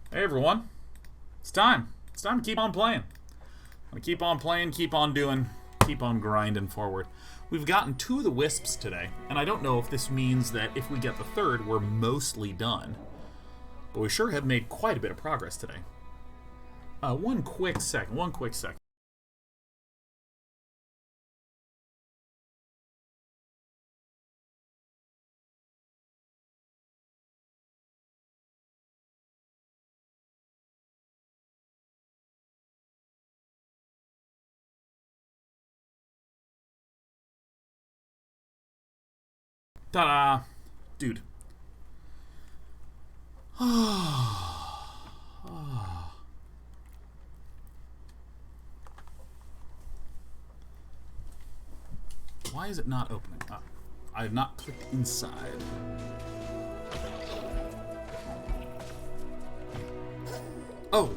Hey everyone, it's time. It's time to keep on playing. I'm gonna keep on playing, keep on doing, keep on grinding forward. We've gotten 2 of the Wisps today, and I don't know if this means that if we get the 3rd, we're mostly done. But we sure have made quite a bit of progress today. One quick second. Ta-da! Dude. Why is it not opening? I have not clicked inside. Oh!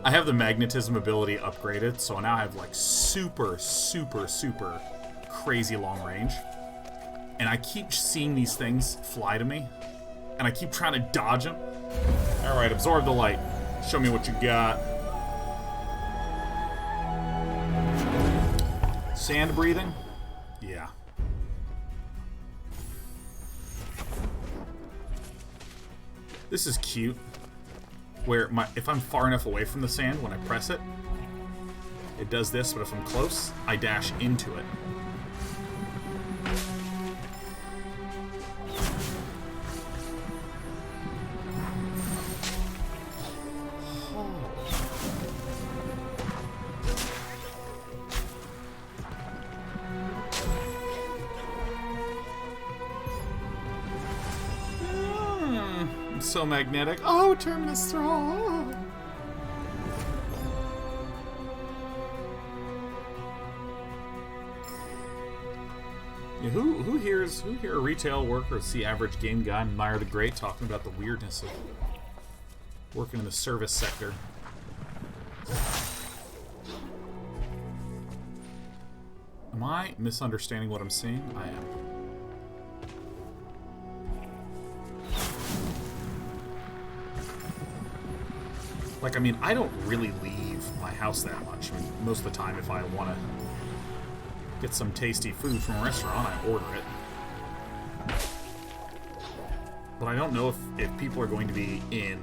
I have the magnetism ability upgraded, so now I have like super crazy long range. And I keep seeing these things fly to me, and I keep trying to dodge them. Alright, absorb the light. Show me what you got. Sand breathing? Yeah. This is cute. Where if I'm far enough away from the sand, when I press it, it does this, but if I'm close, I dash into it. So magnetic. Oh, Terminus Thrall. Yeah, who hear a retail worker see average game guy Meyer the Great talking about the weirdness of working in the service sector? Am I misunderstanding what I'm seeing? I am. Like, I mean, I don't really leave my house that much. I mean, most of the time, if I want to get some tasty food from a restaurant, I order it. But I don't know if people are going to be in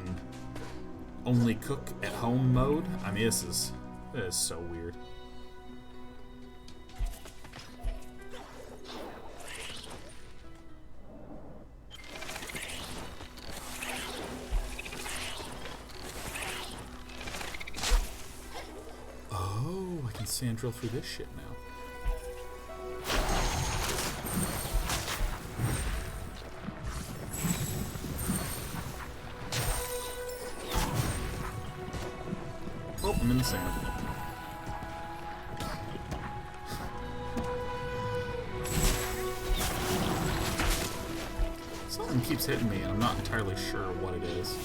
only cook at home mode. I mean, this is so weird. Sand drill through this shit now. Oh, I'm in the sand. Something keeps hitting me, and I'm not entirely sure what it is.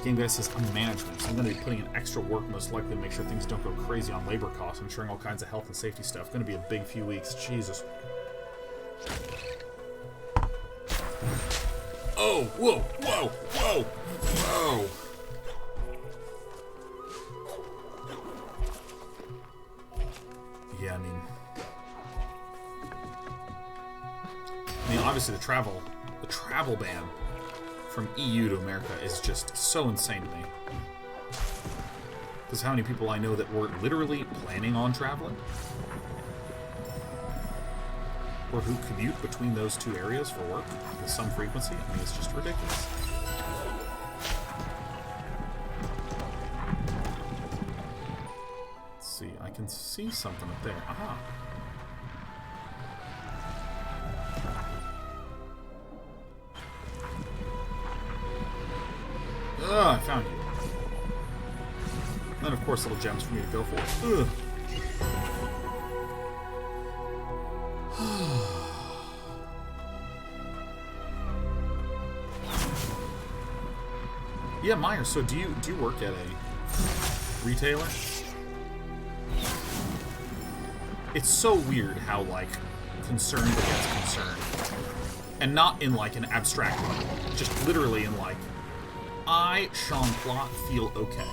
Game guy says I'm management, so I'm going to be putting in extra work most likely to make sure things don't go crazy on labor costs, ensuring all kinds of health and safety stuff. Going to be a big few weeks. Jesus. Oh, whoa, whoa, whoa, whoa. Yeah, I mean, obviously the travel ban from EU to America is just so insane to me. Because how many people I know that were literally planning on traveling? Or who commute between those 2 areas for work with some frequency? I mean, it's just ridiculous. Let's see, I can see something up there. Aha! I found you. And then, of course, little gems for me to go for. Ugh. Yeah, Meyer, so do you work at a retailer? It's so weird how, like, concerned begets concern. And not in, like, an abstract way. Just literally in, like, I, Sean Plott, feel okay.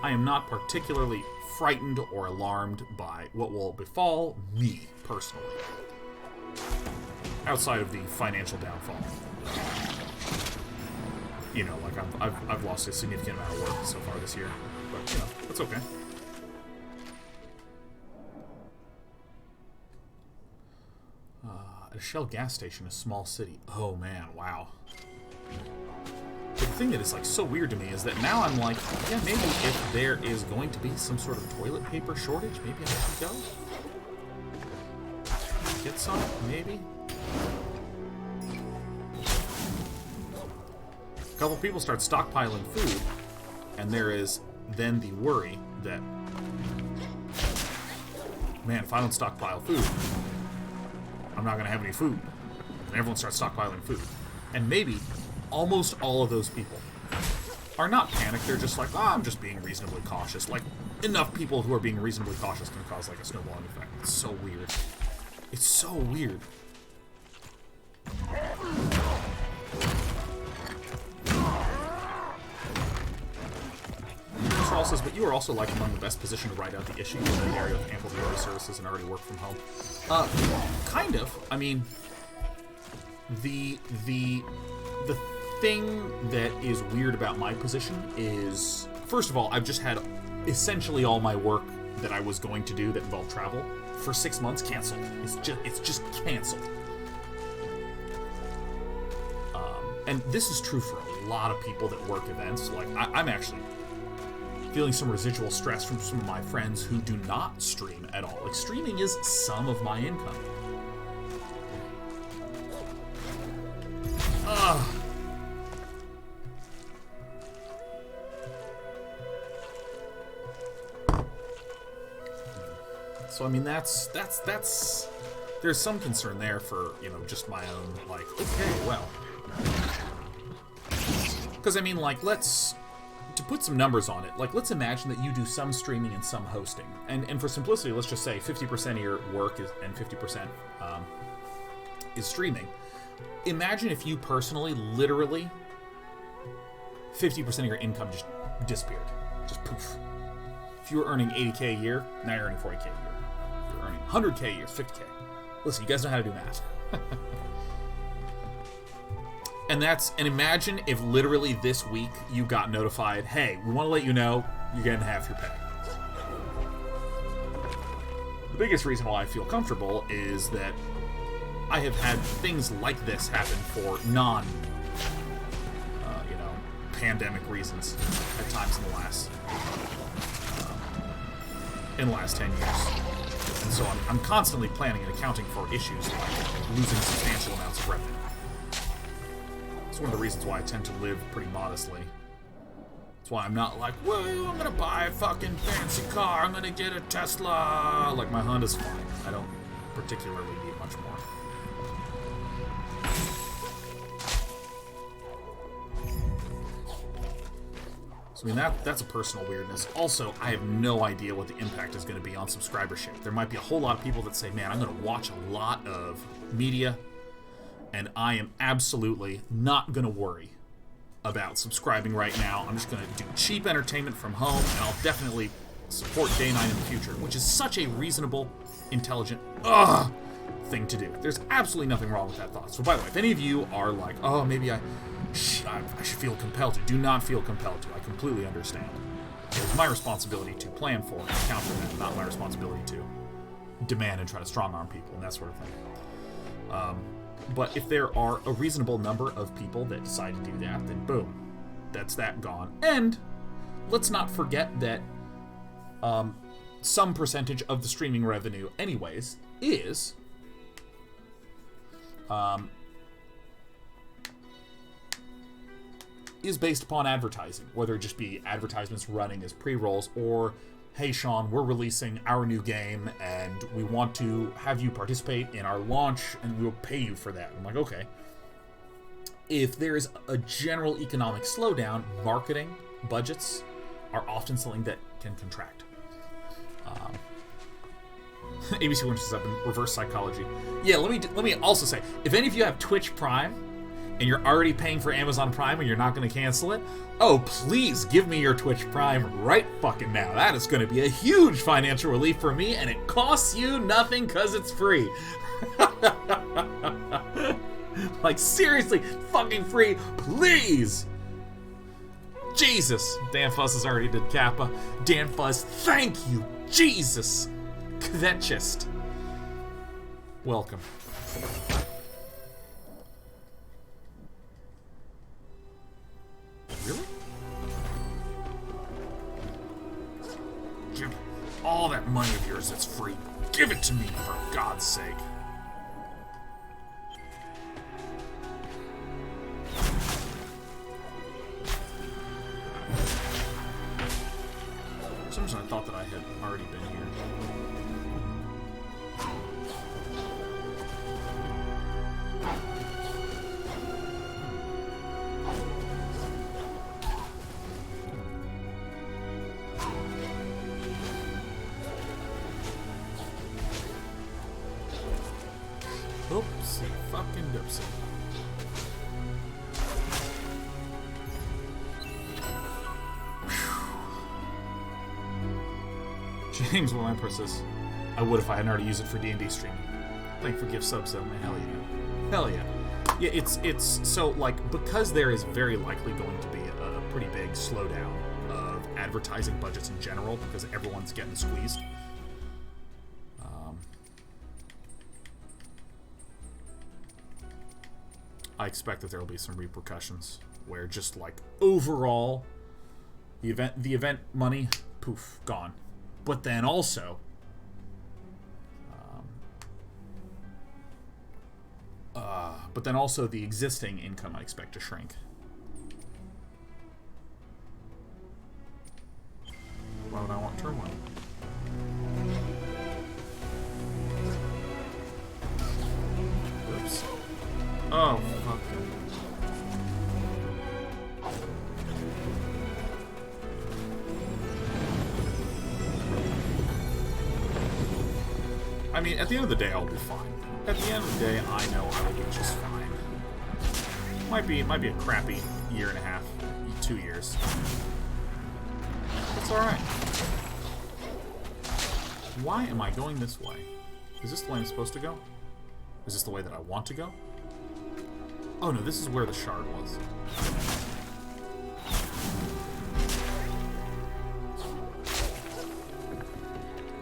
I am not particularly frightened or alarmed by what will befall me, personally. Outside of the financial downfall. You know, like, I've lost a significant amount of work so far this year. But, you know, that's okay. At a Shell gas station, a small city. Oh, man, wow. The thing that is, like, so weird to me is that now I'm like, yeah, maybe if there is going to be some sort of toilet paper shortage, maybe I should go. Get some, maybe. A couple people start stockpiling food, and there is then the worry that, man, if I don't stockpile food, I'm not going to have any food. And everyone starts stockpiling food. And maybe almost all of those people are not panicked. They're just like, oh, I'm just being reasonably cautious. Like, enough people who are being reasonably cautious can cause, like, a snowballing effect. It's so weird. It's so weird. Mr. says, but you are also, like, among the best positioned to write out the issue in an area of ample delivery services and already work from home. Kind of. I mean, the thing that is weird about my position is, first of all, I've just had essentially all my work that I was going to do that involved travel for 6 months canceled. It's just canceled. And this is true for a lot of people that work events. Like, I'm actually feeling some residual stress from some of my friends who do not stream at all. Like, streaming is some of my income. So, I mean, that's there's some concern there for, you know, just my own, like, okay, well. Because, I mean, like, to put some numbers on it, like, let's imagine that you do some streaming and some hosting. And for simplicity, let's just say 50% of your work and 50% is streaming. Imagine if you personally, literally, 50% of your income just disappeared. Just poof. If you were earning 80K a year, now you're earning 40K a year. If you're earning 100K a year, it's 50K. Listen, you guys know how to do math. And imagine if literally this week you got notified, hey, we want to let you know you're getting half your pay. The biggest reason why I feel comfortable is that I have had things like this happen for pandemic reasons at times in the last 10 years. And so I'm constantly planning and accounting for issues like losing substantial amounts of revenue. It's one of the reasons why I tend to live pretty modestly. That's why I'm not like, well, I'm gonna buy a fucking fancy car, I'm gonna get a Tesla. Like, my Honda's fine. I don't particularly need much more. So, I mean, that's a personal weirdness. Also, I have no idea what the impact is going to be on subscribership. There might be a whole lot of people that say, man, I'm going to watch a lot of media, and I am absolutely not going to worry about subscribing right now. I'm just going to do cheap entertainment from home, and I'll definitely support Day 9 in the future, which is such a reasonable, intelligent, thing to do. There's absolutely nothing wrong with that thought. So, by the way, if any of you are like, oh, maybe I should feel compelled to. Do not feel compelled to. I completely understand. It's my responsibility to plan for and account for that, not my responsibility to demand and try to strong-arm people and that sort of thing. But if there are a reasonable number of people that decide to do that, then boom, that's that gone. And let's not forget that some percentage of the streaming revenue anyways is based upon advertising, whether it just be advertisements running as pre-rolls or, hey Sean, we're releasing our new game and we want to have you participate in our launch and we'll pay you for that. I'm like, okay. if there is a general economic slowdown, marketing budgets are often something that can contract. ABC Winter says I've been reverse psychology. Yeah, let me also say, if any of you have Twitch Prime and you're already paying for Amazon Prime and you're not going to cancel it, oh, please give me your Twitch Prime right fucking now. That is going to be a huge financial relief for me, and it costs you nothing because it's free. Like, seriously, fucking free, please! Jesus! Dan Fuss has already did Kappa. Dan Fuss, thank you! Jesus! Kvetchist. Welcome. Really? Give me all that money of yours that's free. Give it to me, for God's sake. For some reason I thought that I had already been here. Oopsie fucking doopsie. James Willamper says, I would if I hadn't already used it for D&D streaming. Thank you for gift subs, though, man. Hell yeah. Hell yeah. Yeah, it's so, like, because there is very likely going to be a pretty big slowdown of advertising budgets in general, because everyone's getting squeezed. I expect that there will be some repercussions where just like overall the event money, poof, gone. But then also the existing income I expect to shrink. Why would I want turmoil? Oops. Oh, fuck. I mean, at the end of the day, I'll be fine. At the end of the day, I know I will be just fine. It might be a crappy year and a half, 2 years. It's alright. Why am I going this way? Is this the way I'm supposed to go? Is this the way that I want to go? Oh no, this is where the shard was.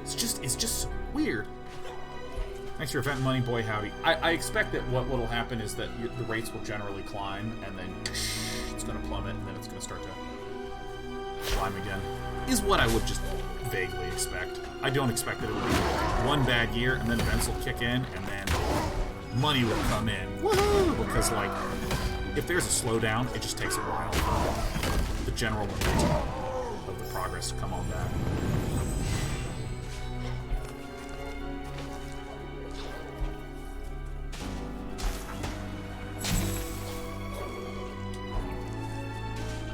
It's just so weird. Thanks for your event money, boy howdy. I expect that what'll happen is that the rates will generally climb, and then it's going to plummet, and then it's going to start to climb again. Is what I would just vaguely expect. I don't expect that it will be one bad year, and then events will kick in, and then money will come in. Woohoo! Because, like, if there's a slowdown, it just takes a while for the general momentum of the progress to come on back.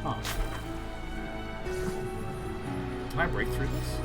Huh. Can I break through this?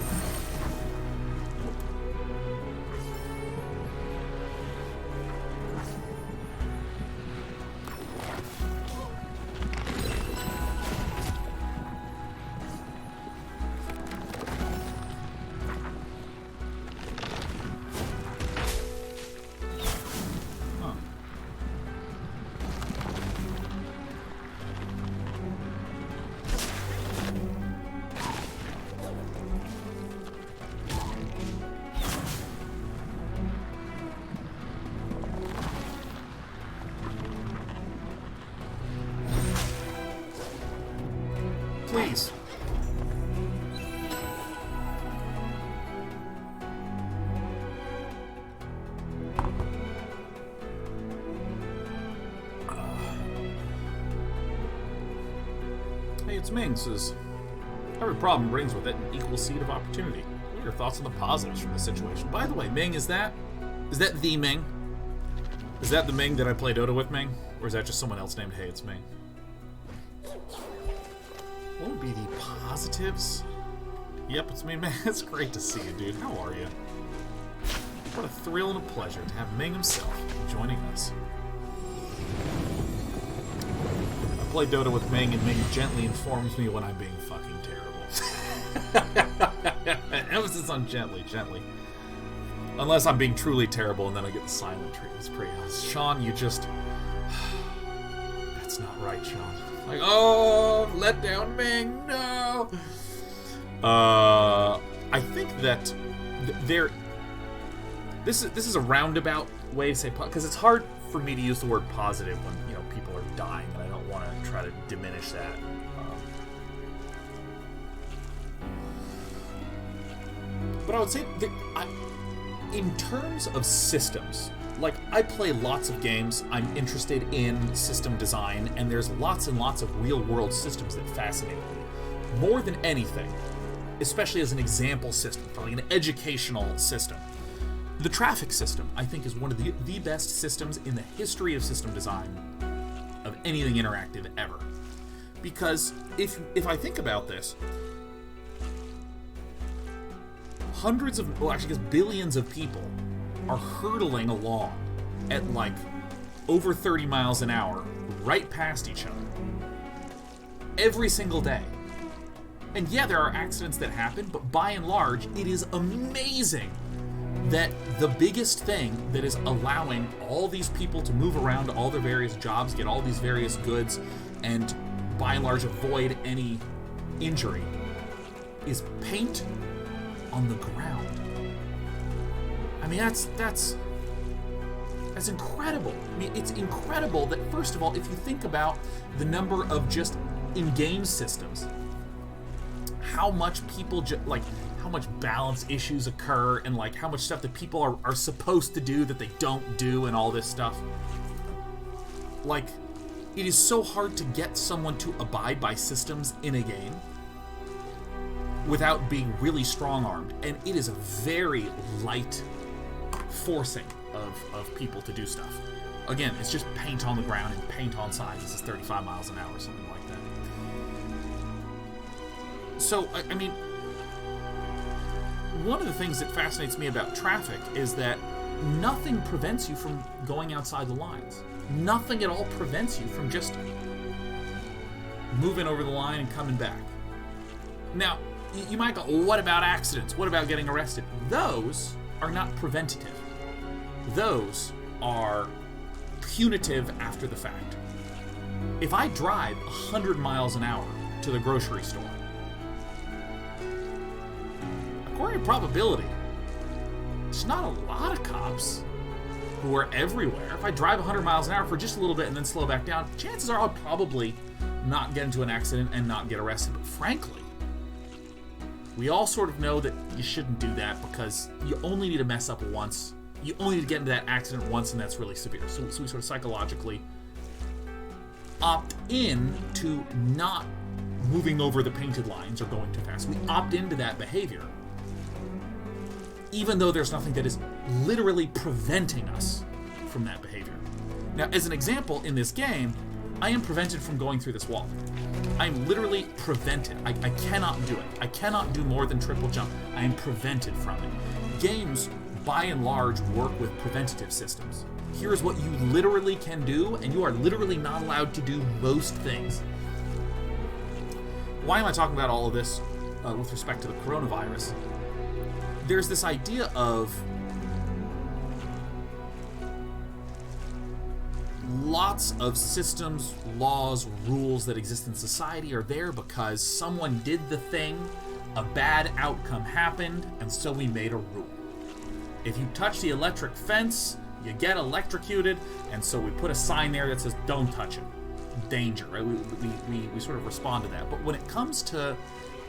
Please. Hey, it's Ming says, every problem brings with it an equal seed of opportunity. What are your thoughts on the positives from this situation? By the way, Ming, is that the Ming? Is that the Ming that I play Dota with, Ming? Or is that just someone else named Hey, it's Ming? What would be the positives? Yep, it's me, man. It's great to see you, dude. How are you? What a thrill and a pleasure to have Ming himself joining us. I play Dota with Ming, and Ming gently informs me when I'm being fucking terrible. Emphasis on gently, gently. Unless I'm being truly terrible, and then I get the silent treatment. It's pretty honest. Sean, you just... That's not right, Sean. Like, oh, let down Ming, no! I think that this is a roundabout way to say, because it's hard for me to use the word positive when, you know, people are dying, and I don't want to try to diminish that. But I would say that in terms of systems, like, I play lots of games, I'm interested in system design, and there's lots and lots of real-world systems that fascinate me. More than anything, especially as an example system, like an educational system, the traffic system, I think, is one of the best systems in the history of system design of anything interactive ever. Because if I think about this, hundreds of, well, actually, I guess billions of people are hurtling along at like over 30 miles an hour right past each other every single day. And yeah, there are accidents that happen, but by and large, it is amazing that the biggest thing that is allowing all these people to move around to all their various jobs, get all these various goods, and by and large avoid any injury is paint on the ground. I mean, that's incredible. I mean, it's incredible that, first of all, if you think about the number of just in-game systems, how much people how much balance issues occur, and like how much stuff that people are supposed to do that they don't do, and all this stuff. Like, it is so hard to get someone to abide by systems in a game without being really strong-armed, and it is a very light forcing of people to do stuff. Again, it's just paint on the ground and paint on sides. This is 35 miles an hour or something like that. So, I mean, one of the things that fascinates me about traffic is that nothing prevents you from going outside the lines. Nothing at all prevents you from just moving over the line and coming back. Now, you might go, well, what about accidents? What about getting arrested? Those are not preventative. Those are punitive after the fact. If I drive 100 miles an hour to the grocery store, according to probability, it's not a lot of cops who are everywhere. If I drive 100 miles an hour for just a little bit and then slow back down, chances are I'll probably not get into an accident and not get arrested. But frankly, we all sort of know that you shouldn't do that because you only need to mess up once. You only need to get into that accident once, and that's really severe. So we sort of psychologically opt in to not moving over the painted lines or going too fast. We opt into that behavior, even though there's nothing that is literally preventing us from that behavior. Now, as an example, in this game, I am prevented from going through this wall. I am literally prevented. I cannot do it. I cannot do more than triple jump. I am prevented from it. Games, by and large, work with preventative systems. Here's what you literally can do, and you are literally not allowed to do most things. Why am I talking about all of this with respect to the coronavirus? There's this idea of lots of systems, laws, rules that exist in society are there because someone did the thing, a bad outcome happened, and so we made a rule. If you touch the electric fence, you get electrocuted, and so we put a sign there that says, don't touch it. Danger, right? We sort of respond to that. But when it comes to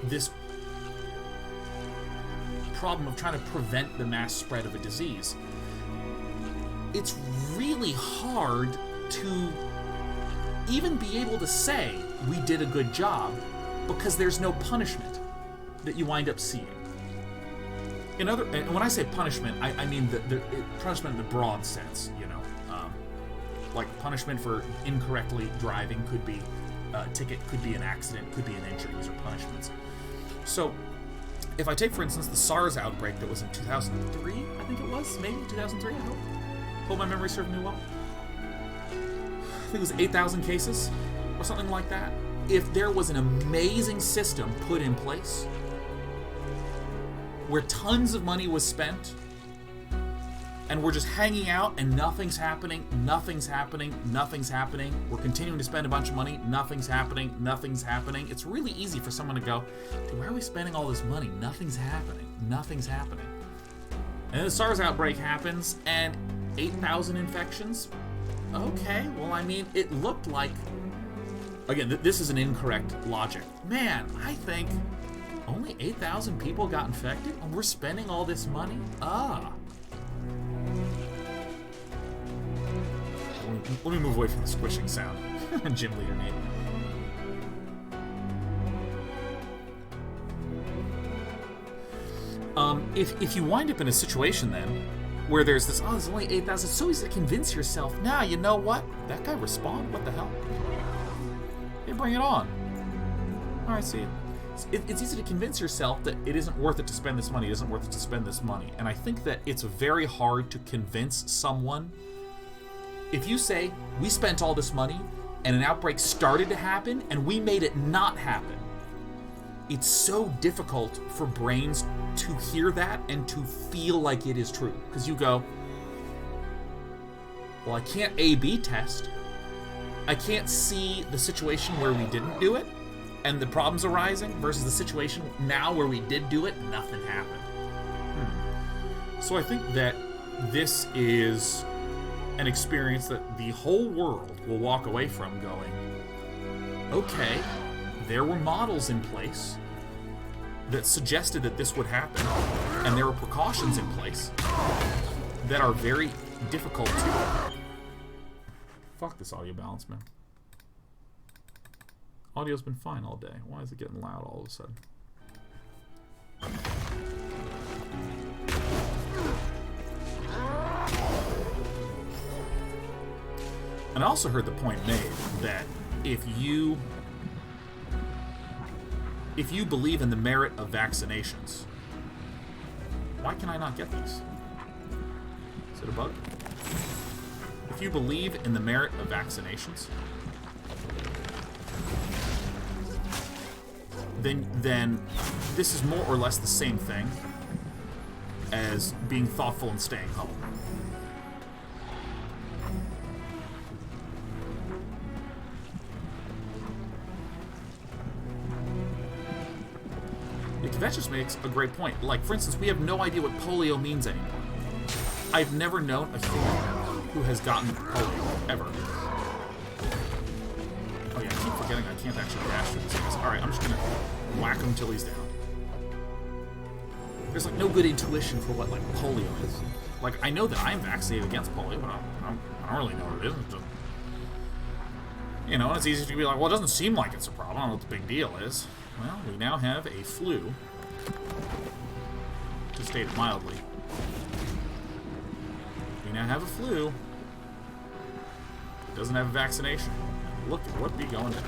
this problem of trying to prevent the mass spread of a disease, it's really hard to even be able to say we did a good job because there's no punishment that you wind up seeing. And when I say punishment, I mean the punishment in the broad sense, you know. Like, punishment for incorrectly driving could be a ticket, could be an accident, could be an injury. These are punishments. So, if I take, for instance, the SARS outbreak that was in 2003, I think it was, maybe 2003, I hope my memory served me well. I think it was 8,000 cases, or something like that. If there was an amazing system put in place where tons of money was spent and we're just hanging out and nothing's happening, we're continuing to spend a bunch of money, nothing's happening, it's really easy for someone to go, why are we spending all this money? Nothing's happening. And then the SARS outbreak happens and 8,000 infections? Okay, well, I mean, it looked like, again, this is an incorrect logic. Man, I think only 8,000 people got infected and we're spending all this money? Let me move away from the squishing sound. Gym leader name. If you wind up in a situation then where there's this, there's only 8,000, it's so easy to convince yourself, nah, you know what? That guy responded, what the hell? Hey, bring it on. Alright, see you. It's easy to convince yourself that it isn't worth it to spend this money, And I think that it's very hard to convince someone. If you say, we spent all this money, and an outbreak started to happen, and we made it not happen, it's so difficult for brains to hear that and to feel like it is true. Because you go, well, I can't A/B test. I can't see the situation where we didn't do it, and the problems arising, versus the situation now where we did do it, nothing happened. So I think that this is an experience that the whole world will walk away from going, okay, there were models in place that suggested that this would happen, and there were precautions in place that are very difficult to... Fuck this audio balance, man. Audio's been fine all day. Why is it getting loud all of a sudden? And I also heard the point made that if you believe in the merit of vaccinations, why can I not get these? Is it a bug? If you believe in the merit of vaccinations, then this is more or less the same thing as being thoughtful and staying home. Because that just makes a great point. Like, for instance, we have no idea what polio means anymore. I've never known a human who has gotten polio, ever. Oh yeah, I keep forgetting I can't actually dash through these things. Alright, I'm just gonna whack him till he's down. There's like no good intuition for what like polio is. Like, I know that I'm vaccinated against polio, but I don't really know what it is. Just, you know, it's easy to be like, well, it doesn't seem like it's a problem. I don't know what the big deal is. Well, we now have a flu, to state it mildly. We now have a flu. It doesn't have a vaccination. Look at what be going down.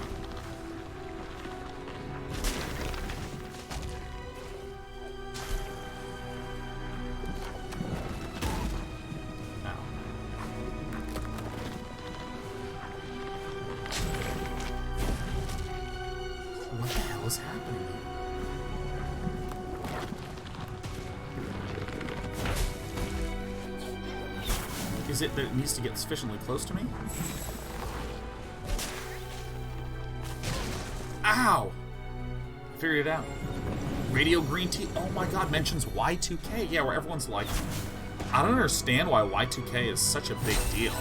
What the hell is happening here? Is it that it needs to get sufficiently close to me? Ow! I figured it out. Radio green tea, oh my god, mentions Y2K. Yeah, where everyone's like, I don't understand why Y2K is such a big deal.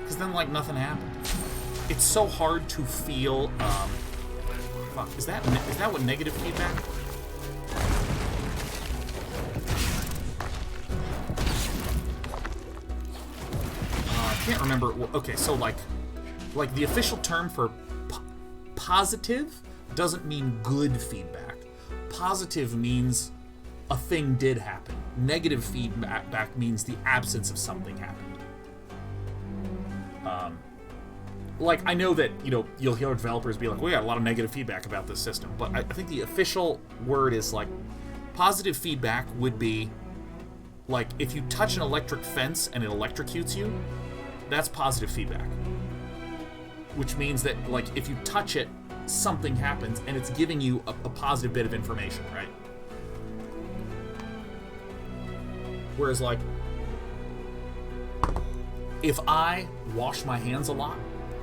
Because then, like, nothing happened. It's so hard to feel, fuck, is that what negative feedback? I can't remember. Okay, so like the official term for positive doesn't mean good feedback. Positive means a thing did happen. Negative feedback means the absence of something happened. Like, I know that, you know, you'll hear developers be like, we got a lot of negative feedback about this system, but I think the official word is, like, positive feedback would be, like, if you touch an electric fence and it electrocutes you, that's positive feedback. Which means that, like, if you touch it, something happens, and it's giving you a positive bit of information, right? Whereas, like, if I wash my hands a lot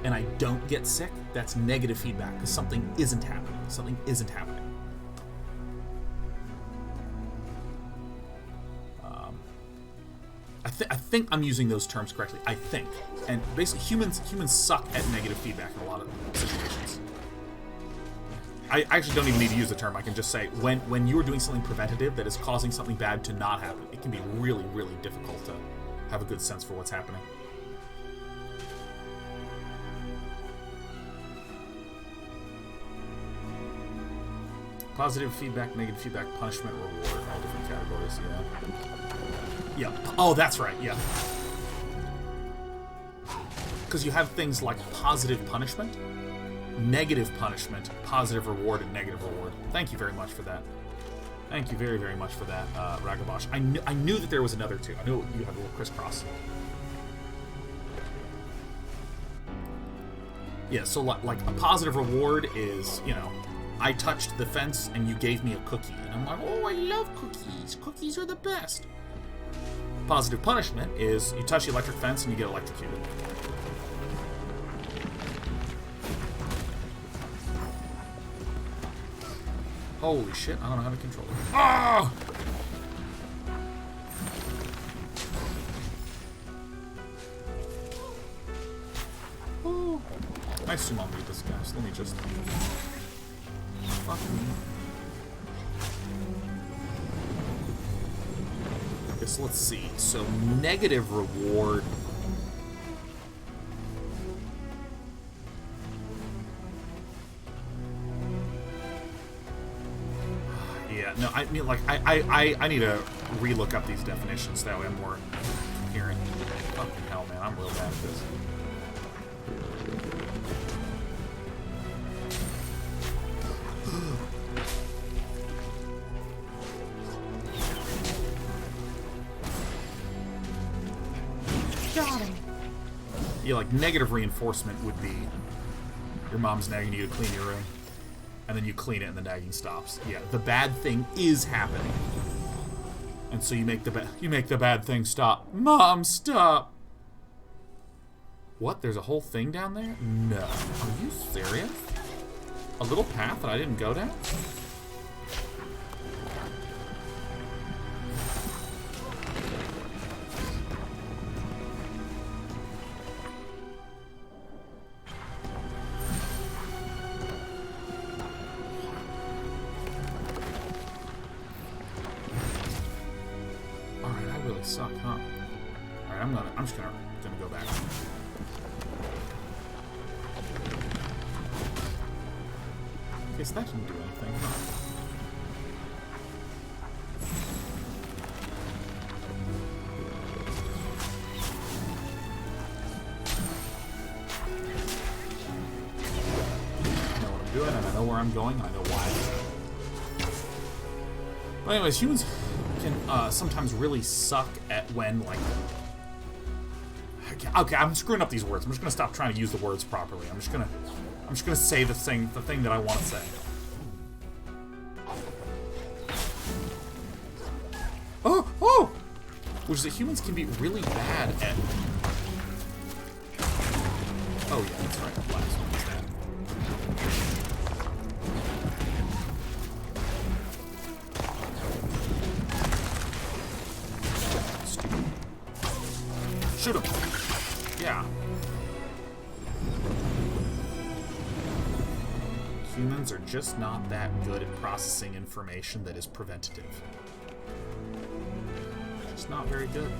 and I don't get sick, that's negative feedback, because something isn't happening. Something isn't happening. I think I'm using those terms correctly. I think. And basically, humans suck at negative feedback in a lot of situations. I actually don't even need to use the term. I can just say, when you are doing something preventative that is causing something bad to not happen, it can be really, really difficult to have a good sense for what's happening. Positive feedback, negative feedback, punishment, reward, all different categories, yeah. Yeah. Oh, that's right, yeah. Because you have things like positive punishment, negative punishment, positive reward, and negative reward. Thank you very much for that. Thank you very, very much for that, Ragabosh. I knew that there was another two. I knew you had a little crisscross. Yeah, so like a positive reward is, you know, I touched the fence and you gave me a cookie. And I'm like, oh, I love cookies. Cookies are the best. Positive punishment is you touch the electric fence and you get electrocuted. Holy shit, I don't know how to control it. Ah! Oh! I assume I'll need this guy, so let me just... Fuck me. Okay, so let's see. So, negative reward... Yeah, no, I mean, like, I need to relook up these definitions, that way I'm more coherent. Fucking hell, man, I'm real bad at this. Got him. Yeah, like, negative reinforcement would be your mom's nagging you to clean your room. And then you clean it and the nagging stops. Yeah, the bad thing is happening. And so you make the bad thing stop. Mom, stop! What? There's a whole thing down there? No. Are you serious? A little path that I didn't go down? Suck, huh? Alright, I'm just gonna go back. Okay, so that didn't do anything, huh? I know what I'm doing, and I know where I'm going, and I know why. But anyways, humans can sometimes really suck at when, like... Okay, I'm screwing up these words. I'm just gonna stop trying to use the words properly. I'm just gonna say the thing that I want to say. Oh! Which is that humans can be really bad at... Oh yeah, that's right. The last one is that. Shoot him! Yeah. Humans are just not that good at processing information that is preventative. Just not very good.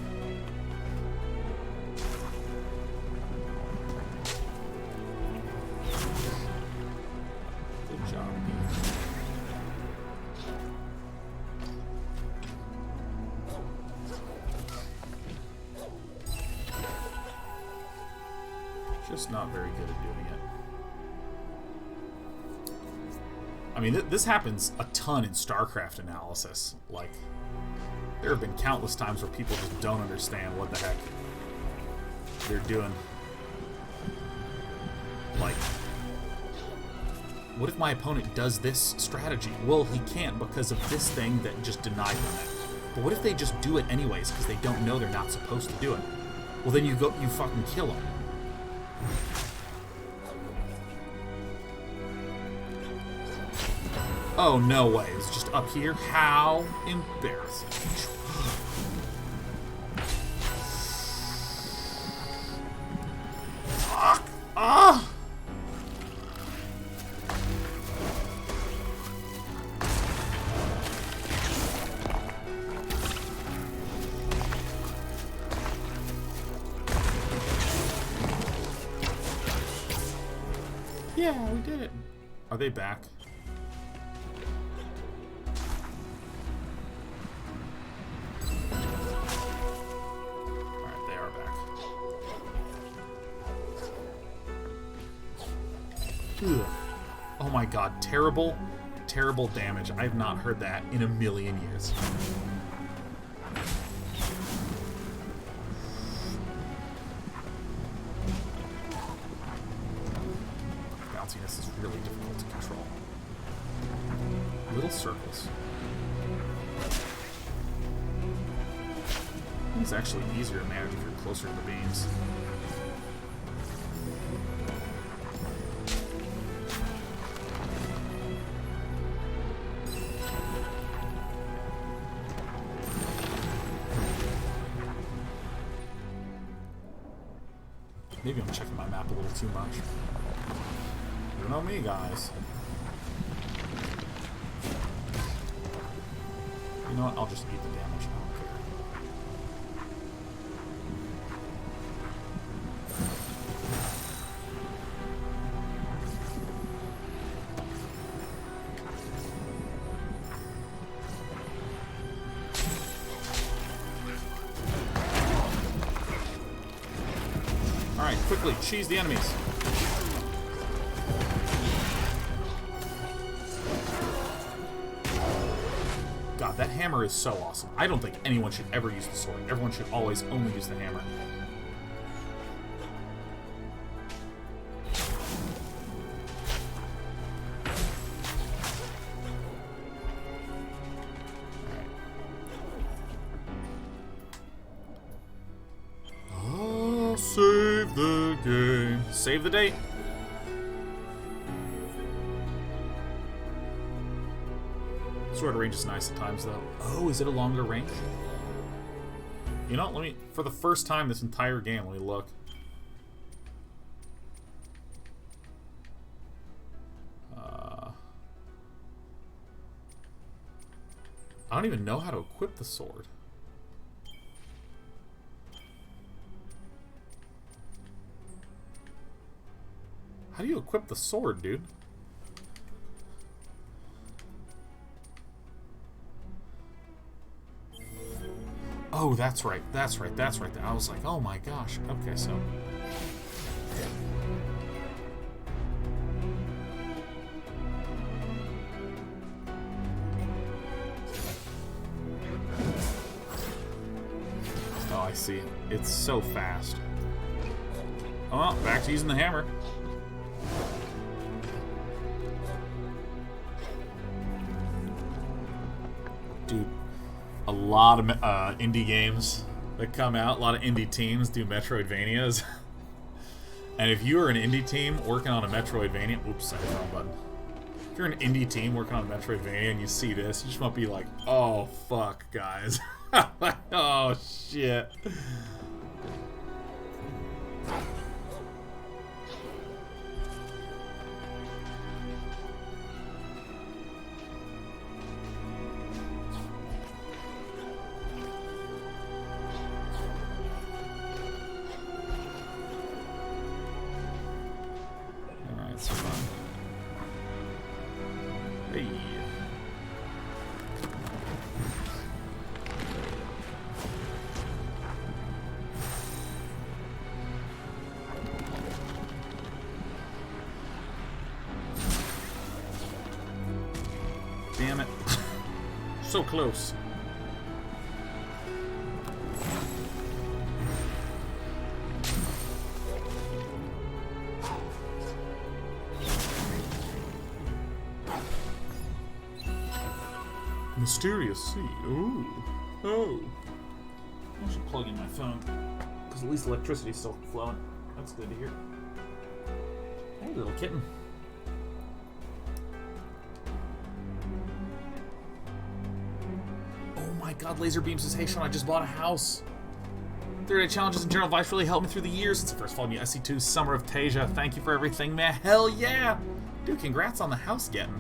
Good job, Beef. Just not very good at doing it. I mean, this happens a ton in StarCraft analysis. Like, there have been countless times where people just don't understand what the heck they're doing. Like, what if my opponent does this strategy? Well, he can't because of this thing that just denied them it. But what if they just do it anyways because they don't know they're not supposed to do it? Well, then you fucking kill them. Oh, no way. It's just up here? How embarrassing. Fuck! Ah! Yeah, we did it. Are they back? Alright, they are back. Ugh. Oh my god, terrible, terrible damage. I have not heard that in a million years. Bounciness is really difficult to control. Little circles. It's actually easier to manage if you're closer to the beams. Maybe I'm checking my map a little too much. You know me, guys. You know what? I'll just eat the damage. I don't care. Alright, quickly, cheese the enemies. God, that hammer is so awesome. I don't think anyone should ever use the sword. Everyone should always only use the hammer. Oh, save the game. Save the date. Sword range is nice at times, though. Oh, is it a longer range? You know, let me, for the first time this entire game, let me look. I don't even know how to equip the sword. How do you equip the sword, dude? Oh, that's right. That's right. That's right. I was like, oh my gosh. Okay, so. Oh, I see. It's so fast. Oh, back to using the hammer. Dude. A lot of indie games that come out, a lot of indie teams do Metroidvanias. And if you are an indie team working on a Metroidvania... Oops, I hit the wrong button. If you're an indie team working on a Metroidvania and you see this, you just want to be like, oh, fuck, guys. Oh, shit. Hey. So close. Mysterious sea. Ooh. Oh. I should plug in my phone. Because at least electricity's still flowing. That's good to hear. Hey, little kitten. Oh my god, Laser Beam says, hey Sean, I just bought a house. 30-day challenges and general advice really helped me through the years since I first followed you SC2 Summer of Tasia. Thank you for everything, man. Hell yeah! Dude, congrats on the house getting.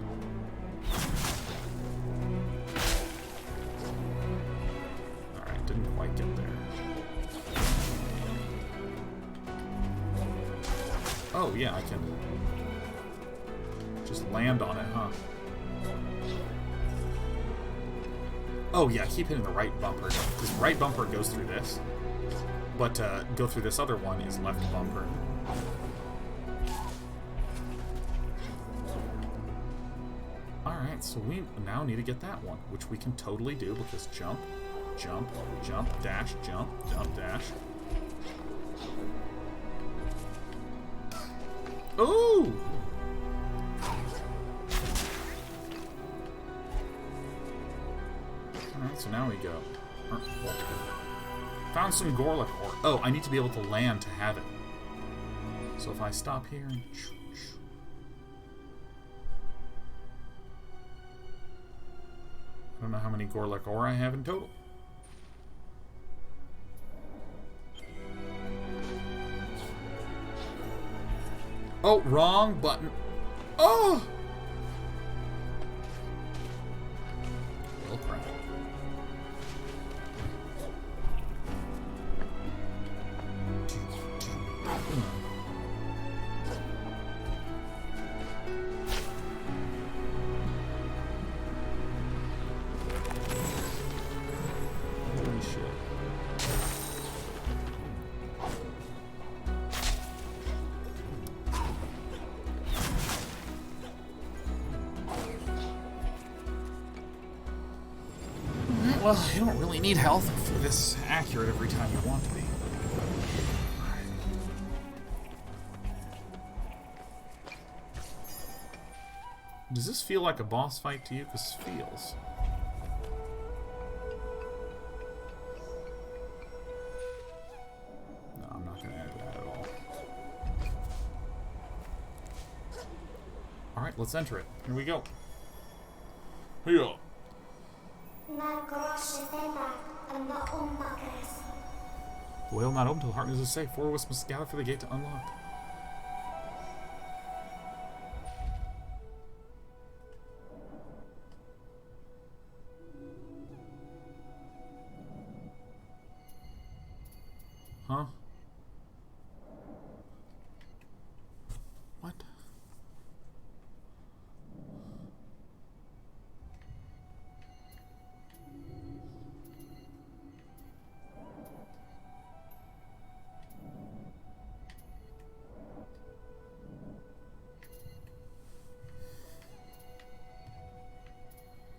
Alright, didn't quite get there. Oh, yeah, I can just land on it, huh? Oh, yeah, keep hitting the right bumper. Because right bumper goes through this. But go through this other one is left bumper. Alright, so we now need to get that one, which we can totally do because jump, jump, jump, dash, jump, jump, dash. Ooh! Alright, so now we go. Found some Gorlick ore. Oh, I need to be able to land to have it. So if I stop here and... I don't know how many Gorlick ore I have in total. Oh, wrong button. Oh! Well, crap. Holy shit. Well, you don't really need health if you're this accurate every time you want to be. Does this feel like a boss fight to you? Because it feels. No, I'm not going to add that at all. Alright, let's enter it. Here we go. Here we go. The whale not open until the heart news is safe. 4 wisps must gather for the gate to unlock. Huh? What?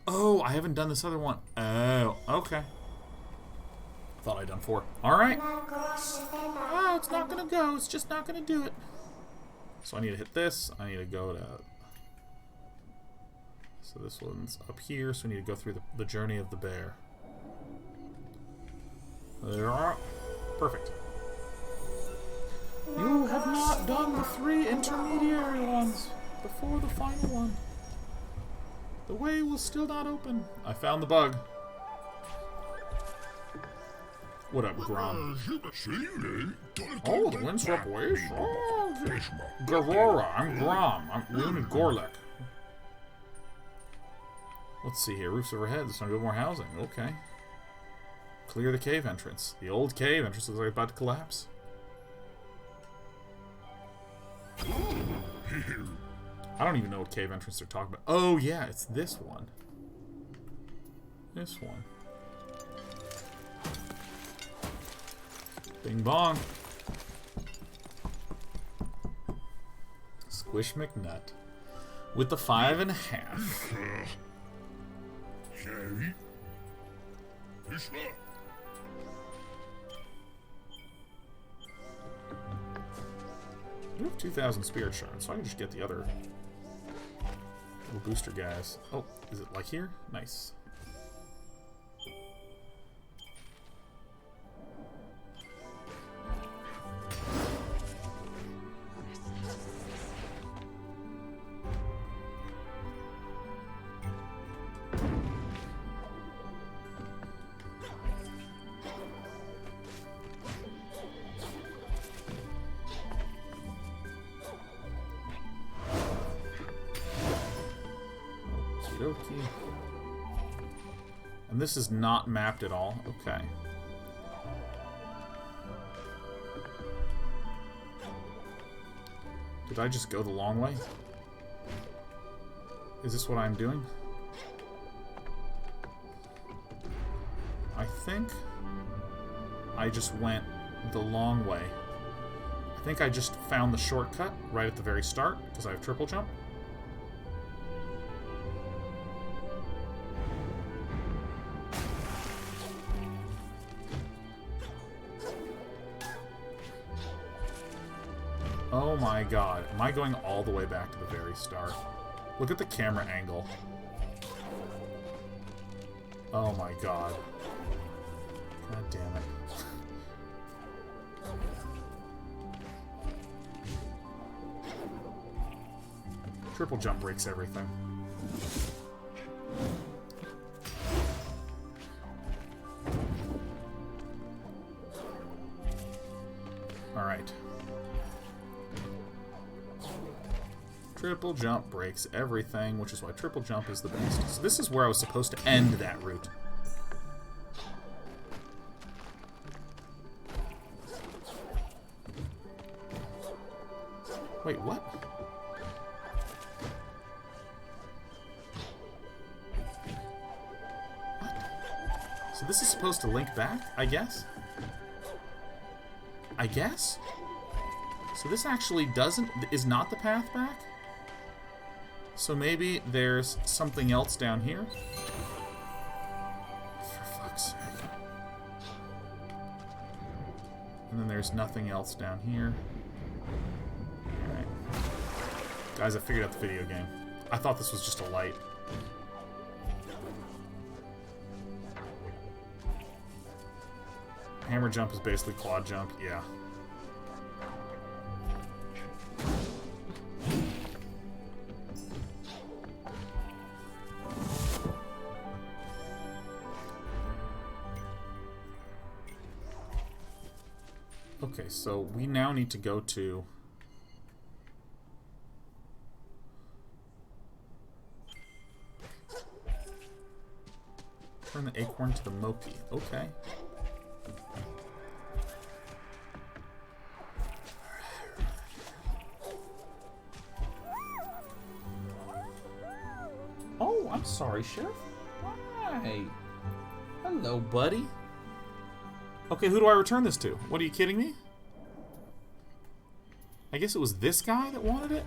Oh, I haven't done this other one. Oh, okay. Thought I'd done 4. Alright. Oh, it's not gonna go. It's just not gonna do it. So I need to hit this. I need to go to... So this one's up here, so we need to go through the journey of the bear. There are... Perfect. You have not done the 3 intermediary ones before the final one. The way will still not open. I found the bug. What up, Grom? Oh, the Windswept Ways? Oh, Garora, I'm Grom. We need Gorlick. Let's see here. Roofs overhead. There's no more housing. Okay. Clear the cave entrance. The old cave entrance looks like it's about to collapse. I don't even know what cave entrance they're talking about. Oh, yeah, it's this one. This one. Bing bong. Squish McNutt. With the 5.5. I have 2,000 spirit shards, so I can just get the other little booster guys. Oh, is it like here? Nice. Okey-dokey. And this is not mapped at all? Okay. Did I just go the long way? Is this what I'm doing? I think I just went the long way. I think I just found the shortcut right at the very start, because I have triple jump. Oh my god. Am I going all the way back to the very start? Look at the camera angle. Oh my god. God damn it. Triple jump breaks everything. Alright. Triple jump breaks everything, which is why triple jump is the best. So this is where I was supposed to end that route. Wait, what? What? So this is supposed to link back, I guess? I guess? So this actually is not the path back? So maybe there's something else down here? For fuck's sake. And then there's nothing else down here. Alright. Guys, I figured out the video game. I thought this was just a light. Hammer jump is basically quad jump, yeah. Okay, so we now need to go to... Turn the acorn to the Moki. Okay. Oh, I'm sorry, Sheriff. Hi. Hello, buddy. Okay, who do I return this to? What, are you kidding me? I guess it was this guy that wanted it?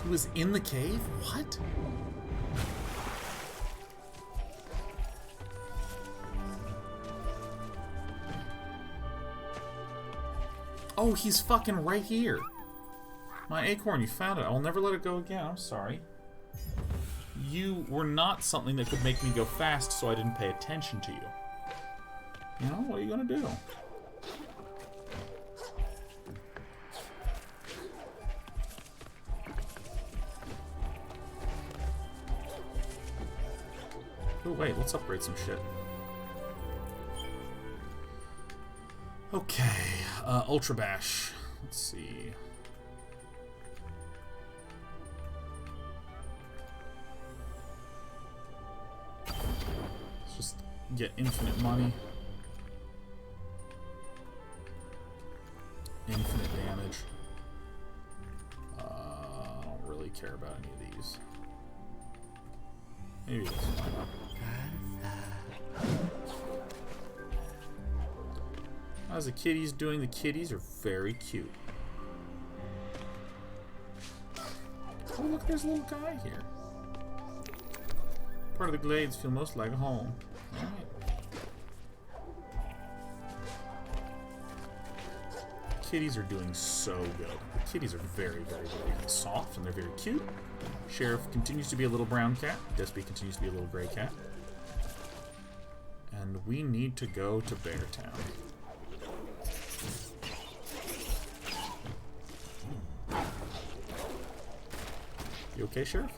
He was in the cave? What? Oh, he's fucking right here. My acorn, you found it. I'll never let it go again. I'm sorry. You were not something that could make me go fast, so I didn't pay attention to you. You know, what are you gonna do? Oh, wait, let's upgrade some shit. Okay, Ultra Bash. Let's see. Let's just get infinite money. Infinite damage. I don't really care about any of these. Maybe this one. How's the kitties doing? The kitties are very cute. Oh, look, there's a little guy here. Part of the glades feel most like home. Alright. Kitties are doing so good. The kitties are very, very, very soft, and they're very cute. Sheriff continues to be a little brown cat. Despy continues to be a little gray cat. And we need to go to Bear Town. You okay, Sheriff?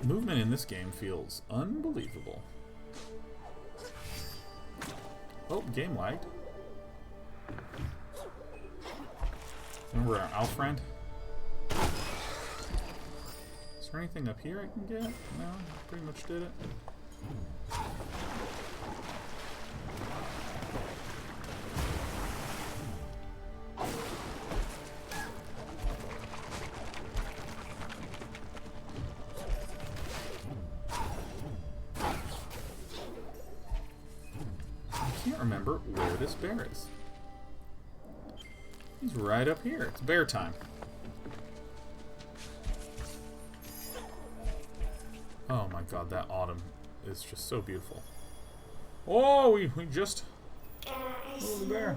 Movement in this game feels unbelievable. Oh, game lagged. Remember our owl friend? Is there anything up here I can get? No, pretty much did it. I can't remember where this bear is. He's right up here. It's bear time. Oh my god, that autumn is just so beautiful. Oh, we just... Oh, the bear.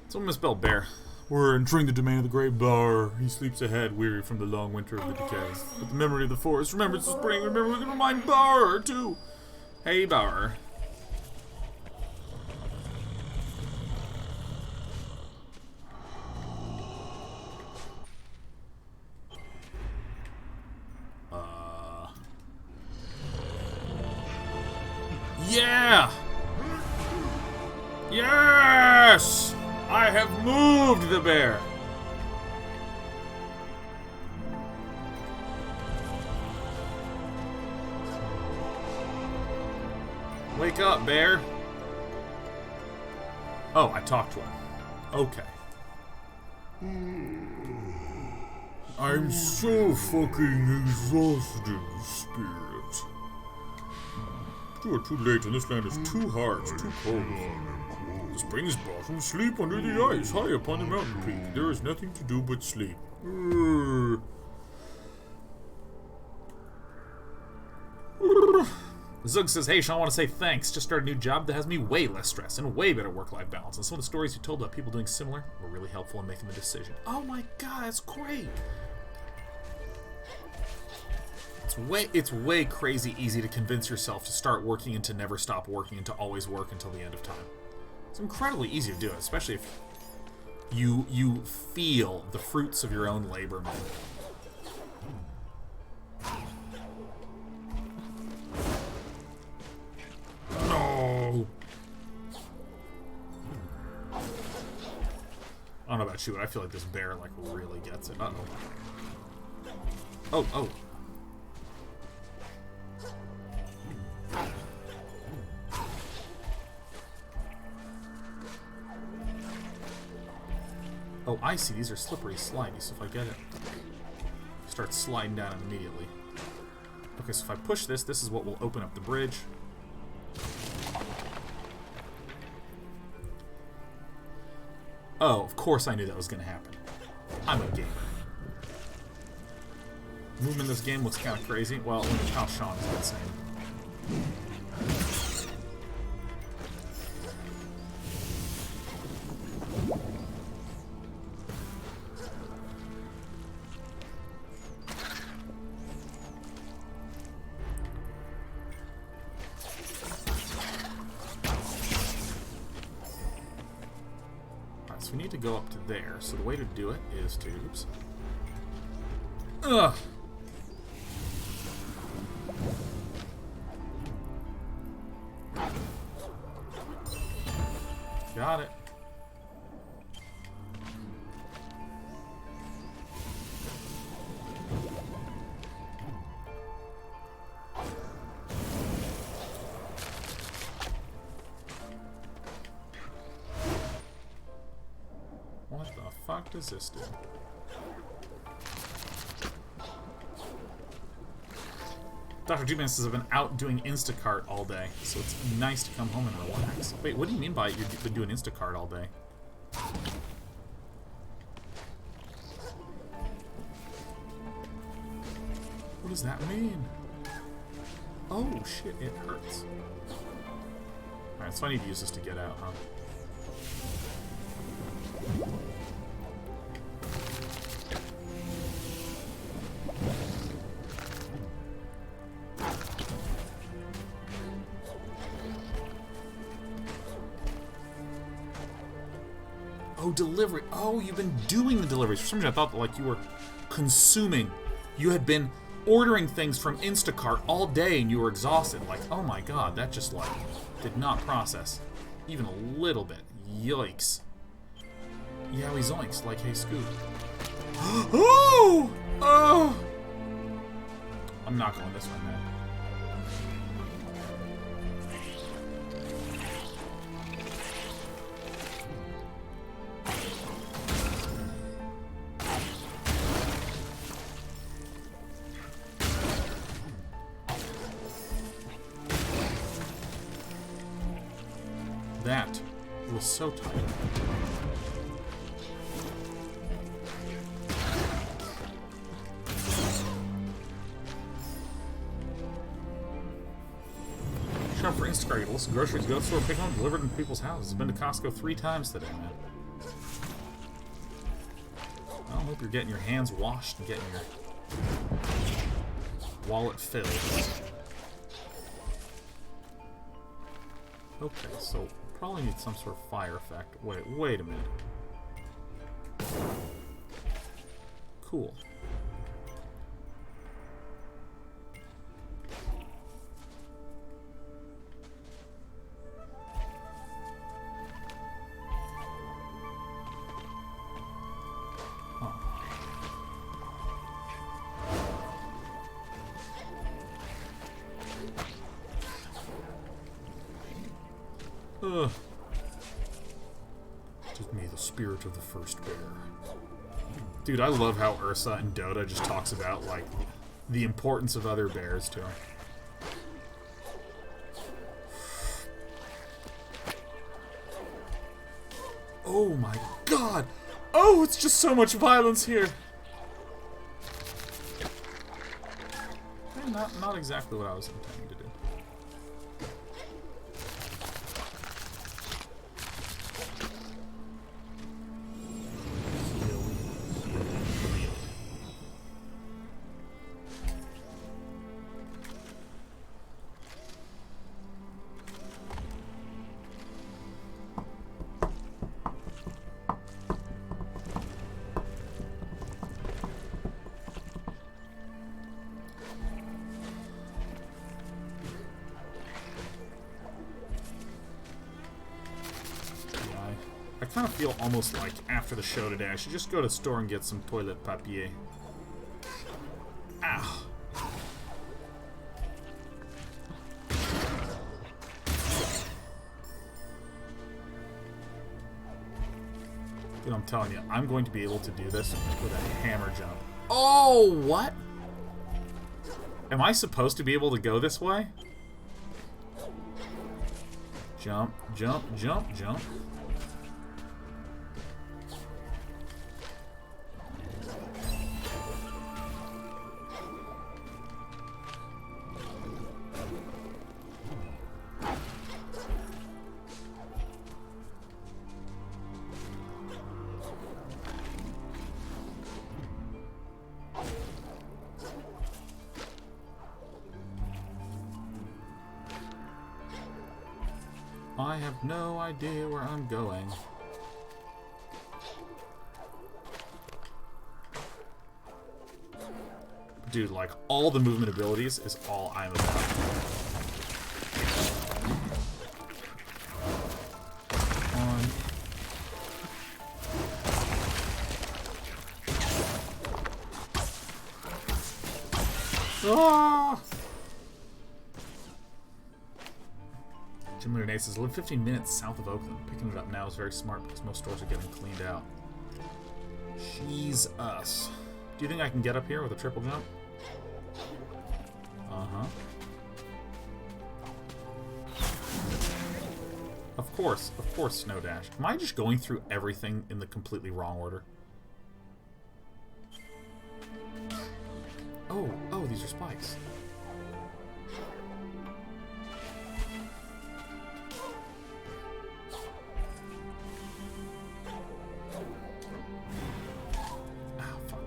Someone misspelled bear. We're entering the domain of the great Bower. He sleeps ahead, weary from the long winter of the decay. But the memory of the forest, remember it's the spring, remember we can remind Bower too. Hey, Bower. Yeah! Yes! I have moved the bear! Wake up, bear! Oh, I talked to him. Okay. I'm so fucking exhausted, Spirit. You are too late, and this land is too hard, too cold. The spring's bottom, sleep under the ice, high upon the mountain peak. There is nothing to do but sleep. Zug says, hey, Sean, I want to say thanks. Just started a new job that has me way less stress and way better work-life balance. And some of the stories you told about people doing similar were really helpful in making the decision. Oh my god, that's great. It's way crazy easy to convince yourself to start working and to never stop working and to always work until the end of time. It's incredibly easy to do it, especially if you feel the fruits of your own labor, man. No. I don't know about you, but I feel like this bear like really gets it. Uh-oh. Oh. Oh, I see. These are slippery slidey, so if I get it, start sliding down immediately. Okay, so if I push this, this is what will open up the bridge. Oh, of course I knew that was going to happen. I'm a gamer. Movement in this game looks kind of crazy. Well, look at how Sean is insane. So we need to go up to there. So the way to do it is to... Oops. Ugh! Got it. resisted. Dr. G-Man says I've been out doing Instacart all day, so it's nice to come home and relax. Wait, what do you mean by you've been doing Instacart all day? What does that mean? Oh shit, it hurts. Alright, so I need to use this to get out, huh? Oh, delivery. Oh, you've been doing the deliveries. For some reason, I thought like you were consuming. You had been ordering things from Instacart all day and you were exhausted. Like, oh my god, that just like did not process even a little bit. Yikes. Yowie zoinks, like hey Scoop. Oh! Oh! I'm not going this way, man. That was so tight. Shop for Instacart, get a list of groceries, go to the store, pick them up, delivered in people's houses. Been to Costco 3 times today, man. I hope you're getting your hands washed and getting your wallet filled. Okay, so probably need some sort of fire effect. Wait a minute. Cool. Ugh. Give me the spirit of the first bear. Dude, I love how Ursa in Dota just talks about, like, the importance of other bears to him. Oh my god! Oh, it's just so much violence here! Not exactly what I was intending to do. I kind of feel almost like after the show today, I should just go to the store and get some toilet papier. Ow. Dude, I'm telling you, I'm going to be able to do this with a hammer jump. Oh, what? Am I supposed to be able to go this way? Jump, jump, jump, jump. I have no idea where I'm going. Dude, like, all the movement abilities is all I'm about. On. Ah! Jim Nate says, live 15 minutes south of Oakland. Picking it up now is very smart because most stores are getting cleaned out. Jesus. Do you think I can get up here with a triple jump? Uh-huh. Of course, Snow Dash. Am I just going through everything in the completely wrong order? Oh, these are spikes. Oh, fuck.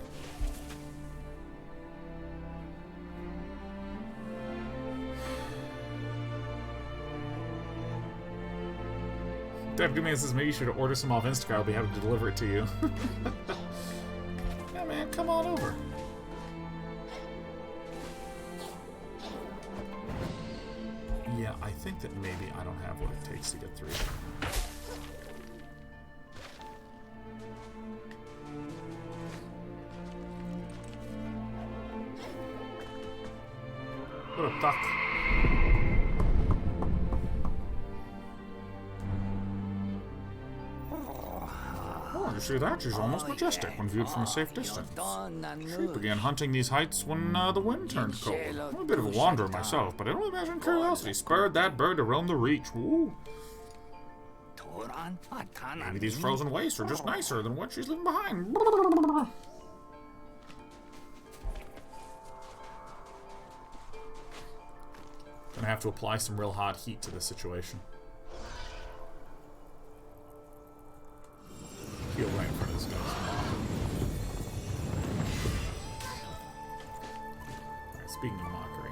Dave Doomman says maybe you should order some off Instacart. I'll be happy to deliver it to you. Yeah, man, come on over. Yeah, I think that maybe I don't have what it takes to get through. What a duck. Oh, you see that? She's almost majestic when viewed from a safe distance. She began hunting these heights when the wind turned cold. I'm a bit of a wanderer myself, but I don't imagine curiosity spurred that bird to roam the reach. Ooh. Maybe these frozen wastes are just nicer than what she's leaving behind. Gonna have to apply some real hot heat to this situation. Heal right in front of this guy. Alright, speaking of mockery.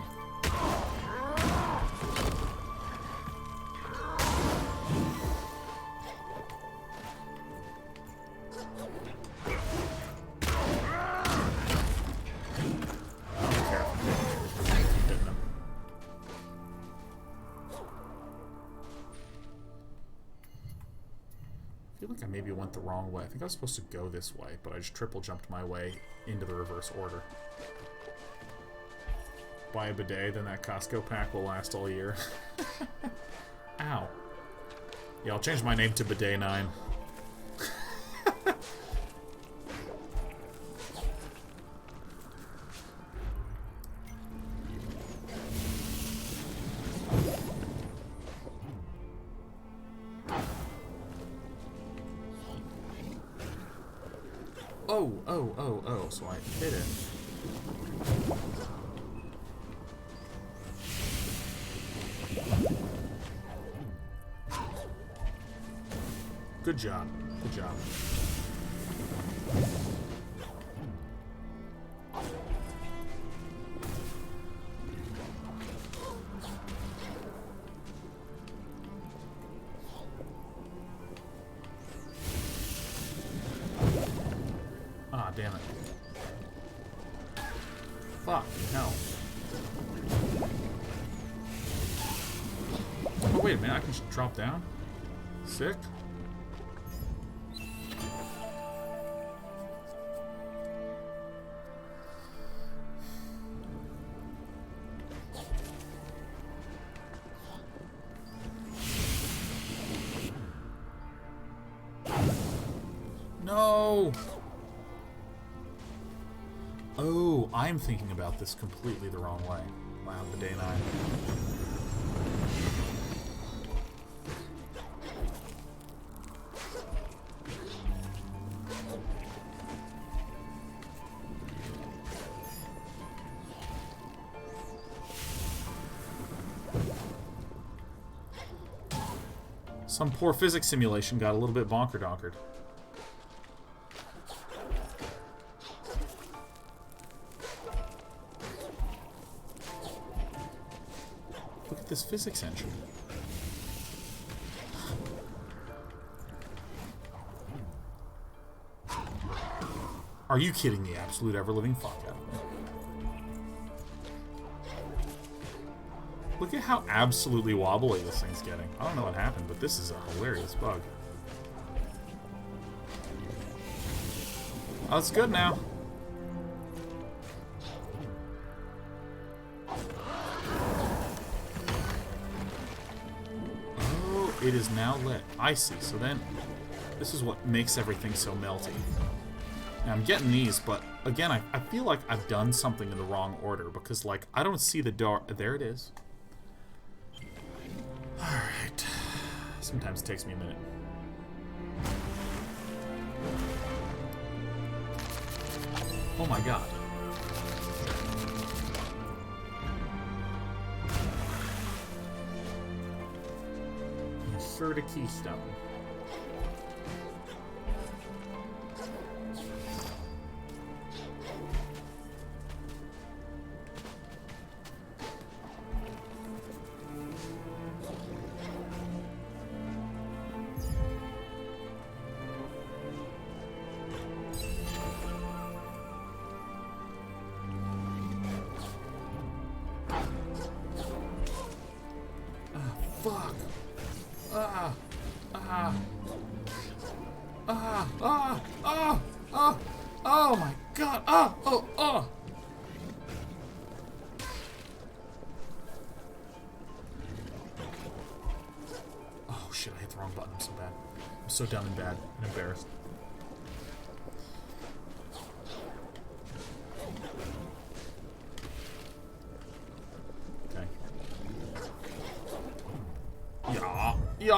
I feel like I maybe went the wrong way. I think I was supposed to go this way, but I just triple jumped my way into the reverse order. Buy a bidet, then that Costco pack will last all year. Ow. Yeah, I'll change my name to Bidet 9. Oh, so I hit it. Good job. Good job. Ah, damn it. Fuck, no. Oh, wait a minute, I can just drop down? Sick. No! Oh, I'm thinking about this completely the wrong way. Wow, the day 9. Some poor physics simulation got a little bit bonker-donkered. Look at this physics engine. Are you kidding the absolute ever-living fuck out of me? Look at how absolutely wobbly this thing's getting. I don't know what happened, but this is a hilarious bug. Oh, it's good now. Oh, it is now lit. I see. So then, this is what makes everything so melty. Now, I'm getting these, but again, I feel like I've done something in the wrong order because, like, I don't see the door. There it is. Alright. Sometimes it takes me a minute. Oh my god. Insert a keystone. Fuck. Oh my god. Oh shit, I hit the wrong button. I'm so bad. I'm so dumb and bad and embarrassed. Yeah.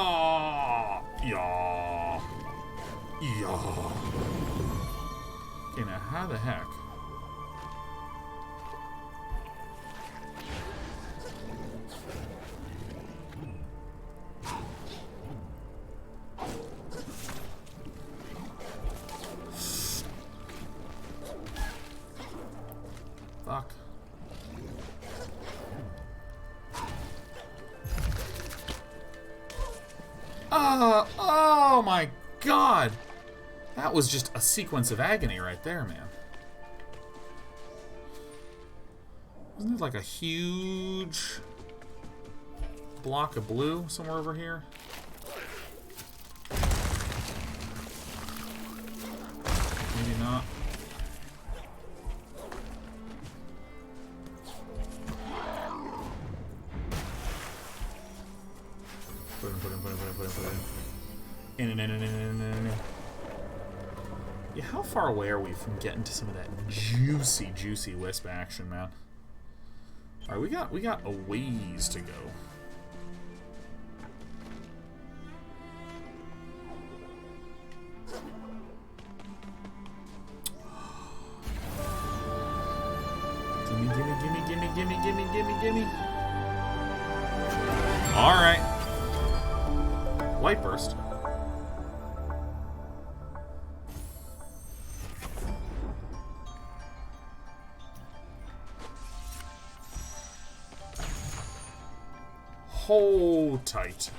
Okay, now how the heck? Fuck. Oh my god! That was just a sequence of agony right there, man. Isn't it like a huge block of blue somewhere over here? Maybe not. Put it in. Yeah, how far away are we from getting to some of that juicy wisp action, man? Alright, we got a ways to go. Gimme. Alright. Light burst. Hold tight.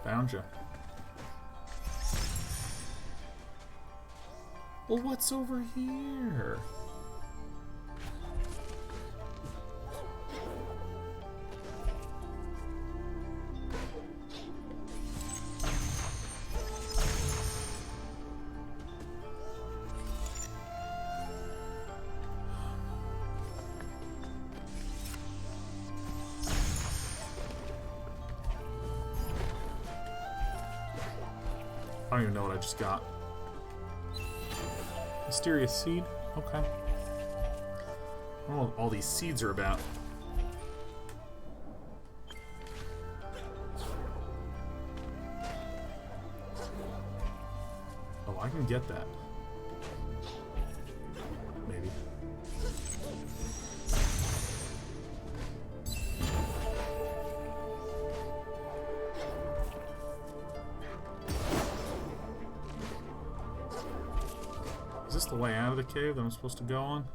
Found you. Well, what's over here? I don't even know what I just got. Mysterious seed? Okay. I don't know what all these seeds are about. Oh, I can get that. Maybe. Is this the way out of the cave that I'm supposed to go on?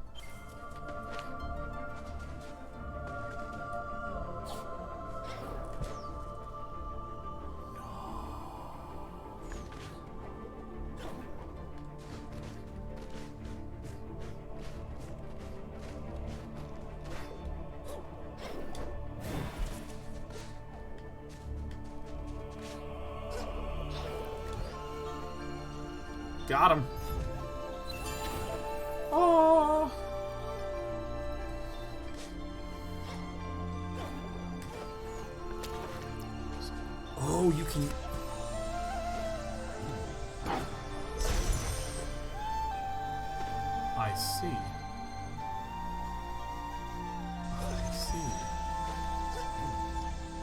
Got him. Oh. I see. I see.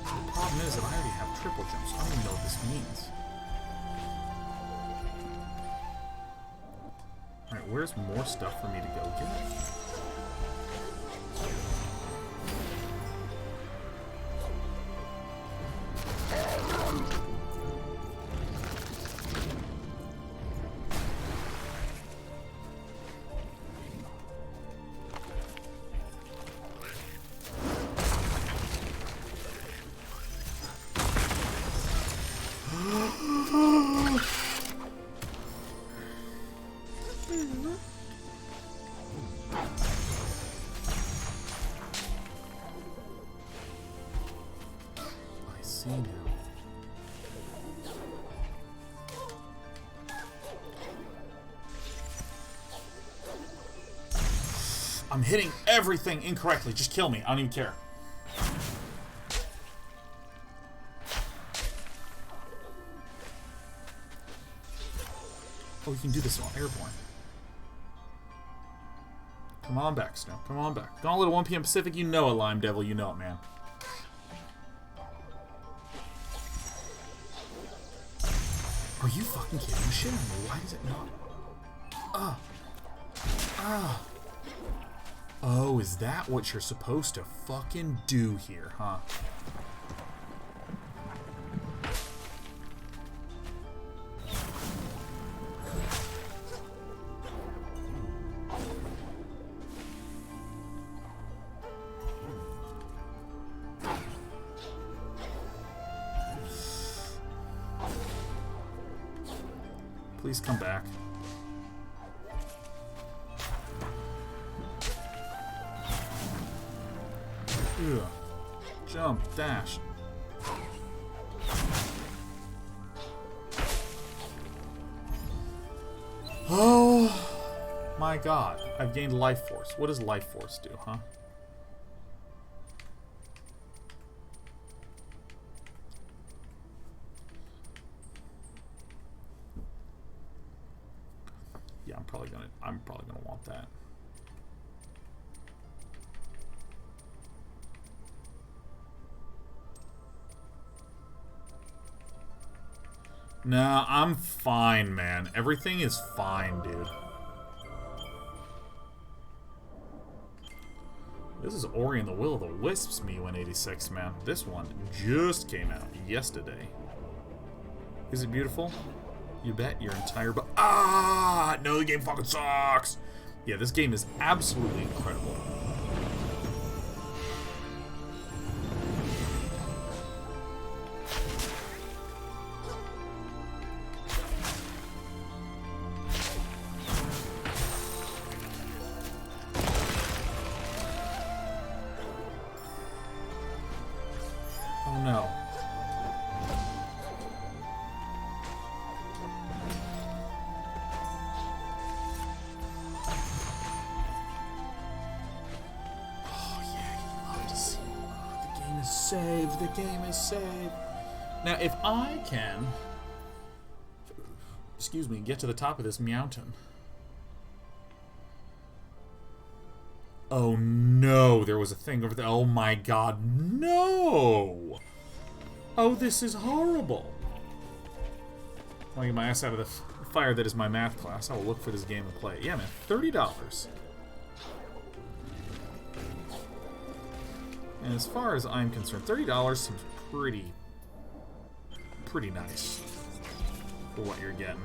The problem is that I already have triple jumps. I don't even know what this means. Alright, where's more stuff for me to go get? I'm hitting everything incorrectly. Just kill me. I don't even care. Oh, you can do this while airborne. Come on back, Snow. Come on back. Gauntlet at 1 p.m. Pacific. You know it, Lime Devil. You know it, man. Are you fucking kidding me? Shit on me. Why does it not? Oh, is that what you're supposed to fucking do here, huh? Please come back. Ugh. Jump, dash. Oh my god. I've gained life force. What does life force do, huh? Yeah, I'm probably gonna want that. Nah, I'm fine, man. Everything is fine, dude. This is Ori the Will, the Wisps Me-186, man. This one just came out yesterday. Is it beautiful? You bet your entire no, the game fucking sucks! Yeah, this game is absolutely incredible. Oh no. Saved. The game is saved. Now, if I can, excuse me, get to the top of this mountain. Oh no, there was a thing over there. Oh my god, no! Oh, this is horrible. I'll get my ass out of the fire that is my math class. I will look for this game and play it. Yeah, man, $30. And as far as I'm concerned, $30 seems pretty nice for what you're getting.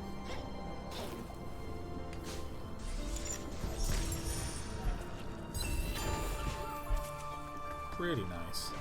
Pretty nice.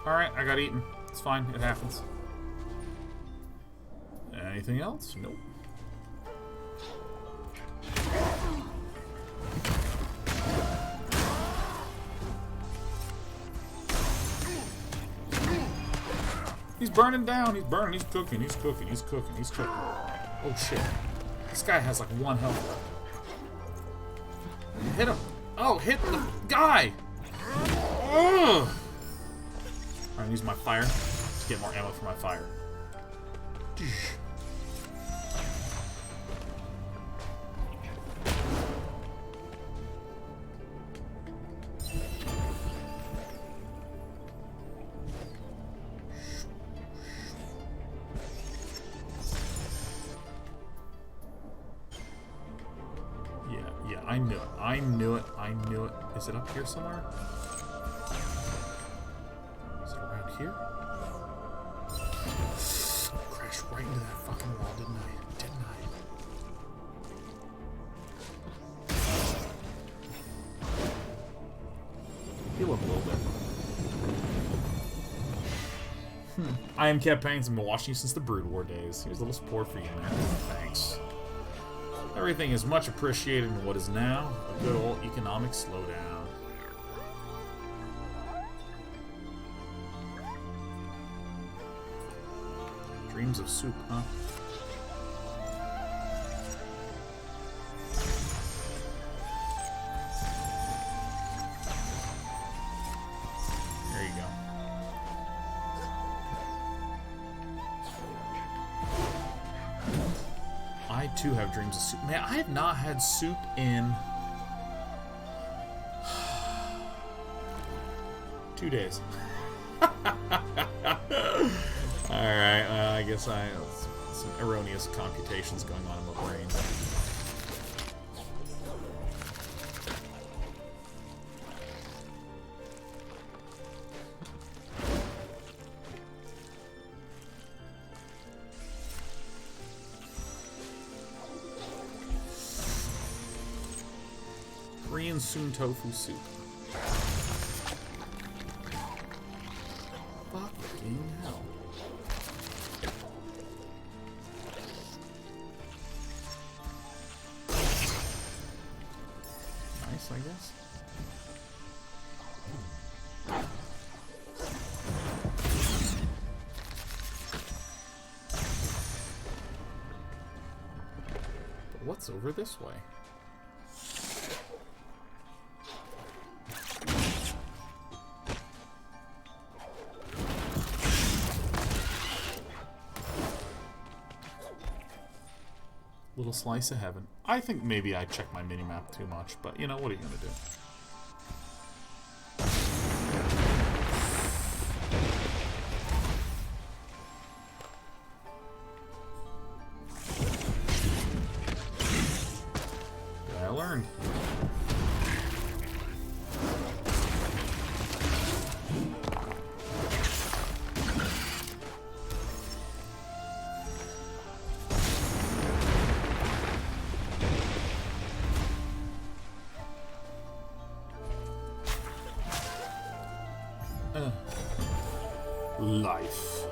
Alright, I got eaten. It's fine, it happens. Anything else? Nope. He's burning down, he's burning, he's cooking, he's cooking, he's cooking, he's cooking. Oh shit. This guy has like 1 health left. Hit him. Oh, hit the guy! Ugh. I'm gonna use my fire to get more ammo for my fire. Yeah, I knew it. I knew it. I knew it. Is it up here somewhere? Is it around here? Crashed right into that fucking wall, didn't I? Didn't I? Heal up a little bit. I am Cat Pains and been watching you since the Brood War days. Here's a little support for you, man. Thanks. Everything is much appreciated in what is now a good old economic slowdown. Dreams of soup, huh? There you go. I too have dreams of soup. Man, I have not had soup in 2 days. Alright, I guess some erroneous computations going on in my brain. Korean soon tofu soup. Fucking hell. Nice, I guess. But what's over this way? Little slice of heaven. I think maybe I checked my minimap too much, but you know, what are you gonna do? I learned. Life.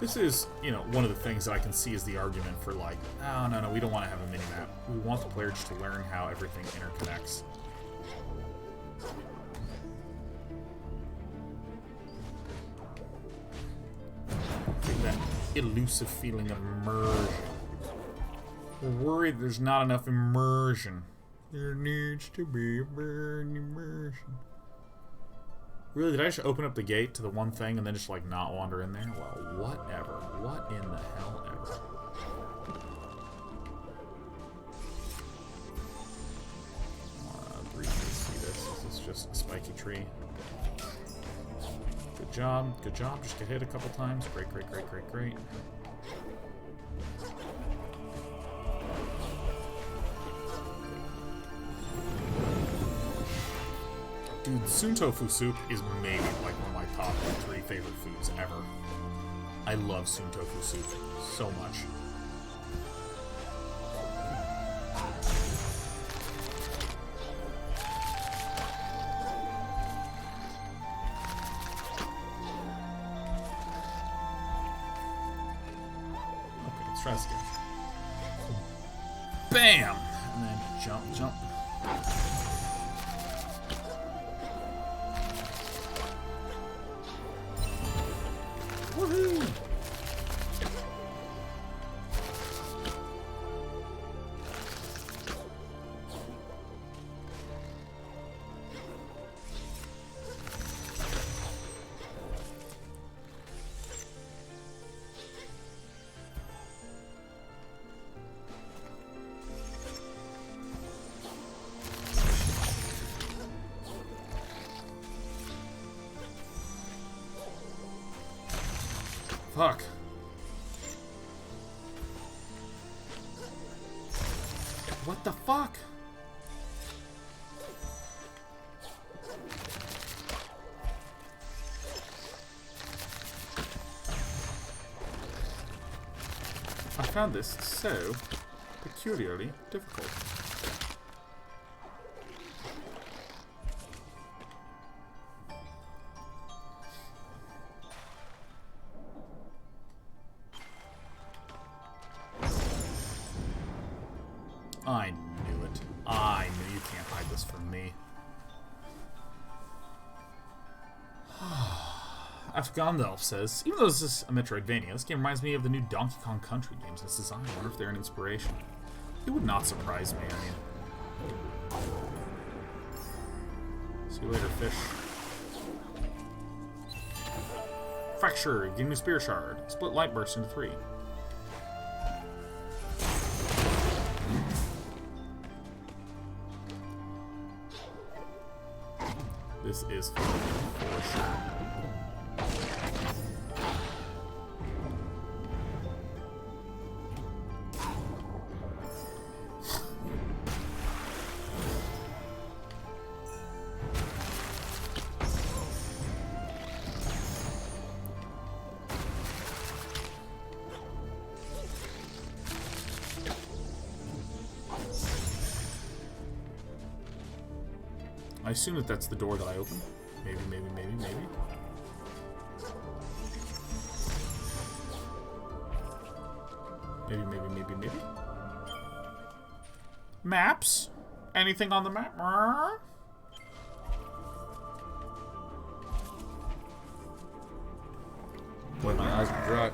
This is, you know, one of the things that I can see as the argument for like, oh, no, we don't want to have a minimap. We want the player just to learn how everything interconnects. Get that elusive feeling of immersion. We're worried there's not enough immersion. There needs to be immersion. Really, did I just open up the gate to the one thing and then just like not wander in there? Well, whatever. What in the hell ever. Briefly see this. This is just a spiky tree. Good job. Good job. Just get hit a couple times. Great, great, great, great, great. Dude, soon tofu soup is maybe like one of my top 3 favorite foods ever. I love soon tofu soup so much. try this again. Bam! And then jump, jump. Woohoo! Fuck. What the fuck? I found this so peculiarly difficult. I knew it. I knew you can't hide this from me. Afgandalf says, even though this is a Metroidvania, this game reminds me of the new Donkey Kong Country games in its design. I wonder if they're an inspiration. It would not surprise me, I mean. See you later, fish. Fracture, give me a spear shard. Split light burst into 3. This is for sure. I assume that that's the door that I opened. Maybe, maybe, maybe, maybe. Maybe, maybe, maybe, maybe. Maps? Anything on the map? Boy, my eyes are dry.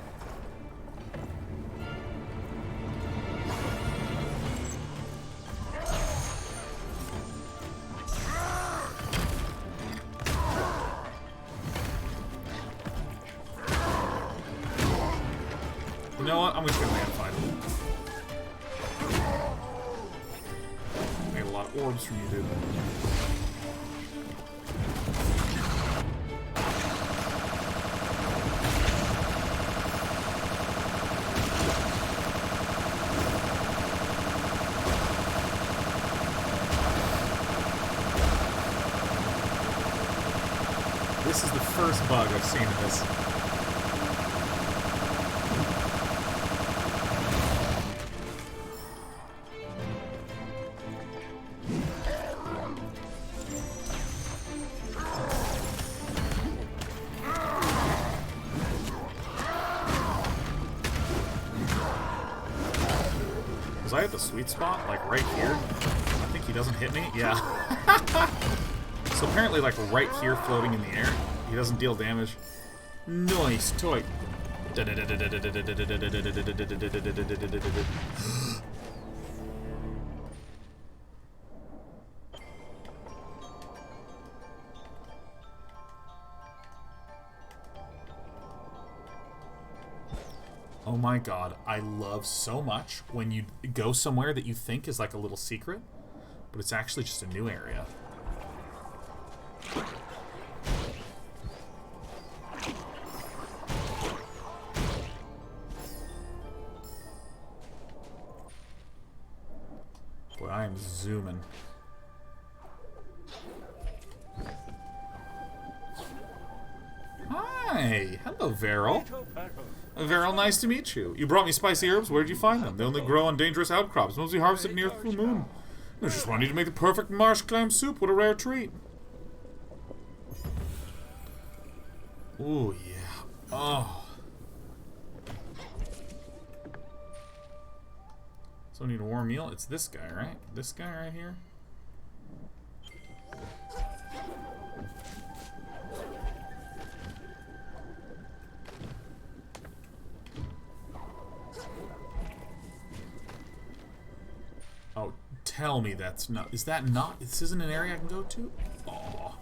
You know what? I'm just gonna land fight. Made a lot of orbs from you, dude. This is the first bug I've seen in this. Was I at the sweet spot? Like right here? I think he doesn't hit me? Yeah. So apparently like right here floating in the air, he doesn't deal damage. Nice toy. Oh my god, I love so much when you go somewhere that you think is like a little secret, but it's actually just a new area. Boy, I am zooming. Hi! Hello, Varel. Varel, nice to meet you. You brought me spicy herbs. Where did you find them? They only grow on dangerous outcrops, mostly harvested near the full moon. I just wanted to make the perfect marsh clam soup. What a rare treat. Oh, yeah. Oh. So I need a warm meal. It's this guy, right? This guy right here? Oh, tell me that's not... Is that not... This isn't an area I can go to? Aw.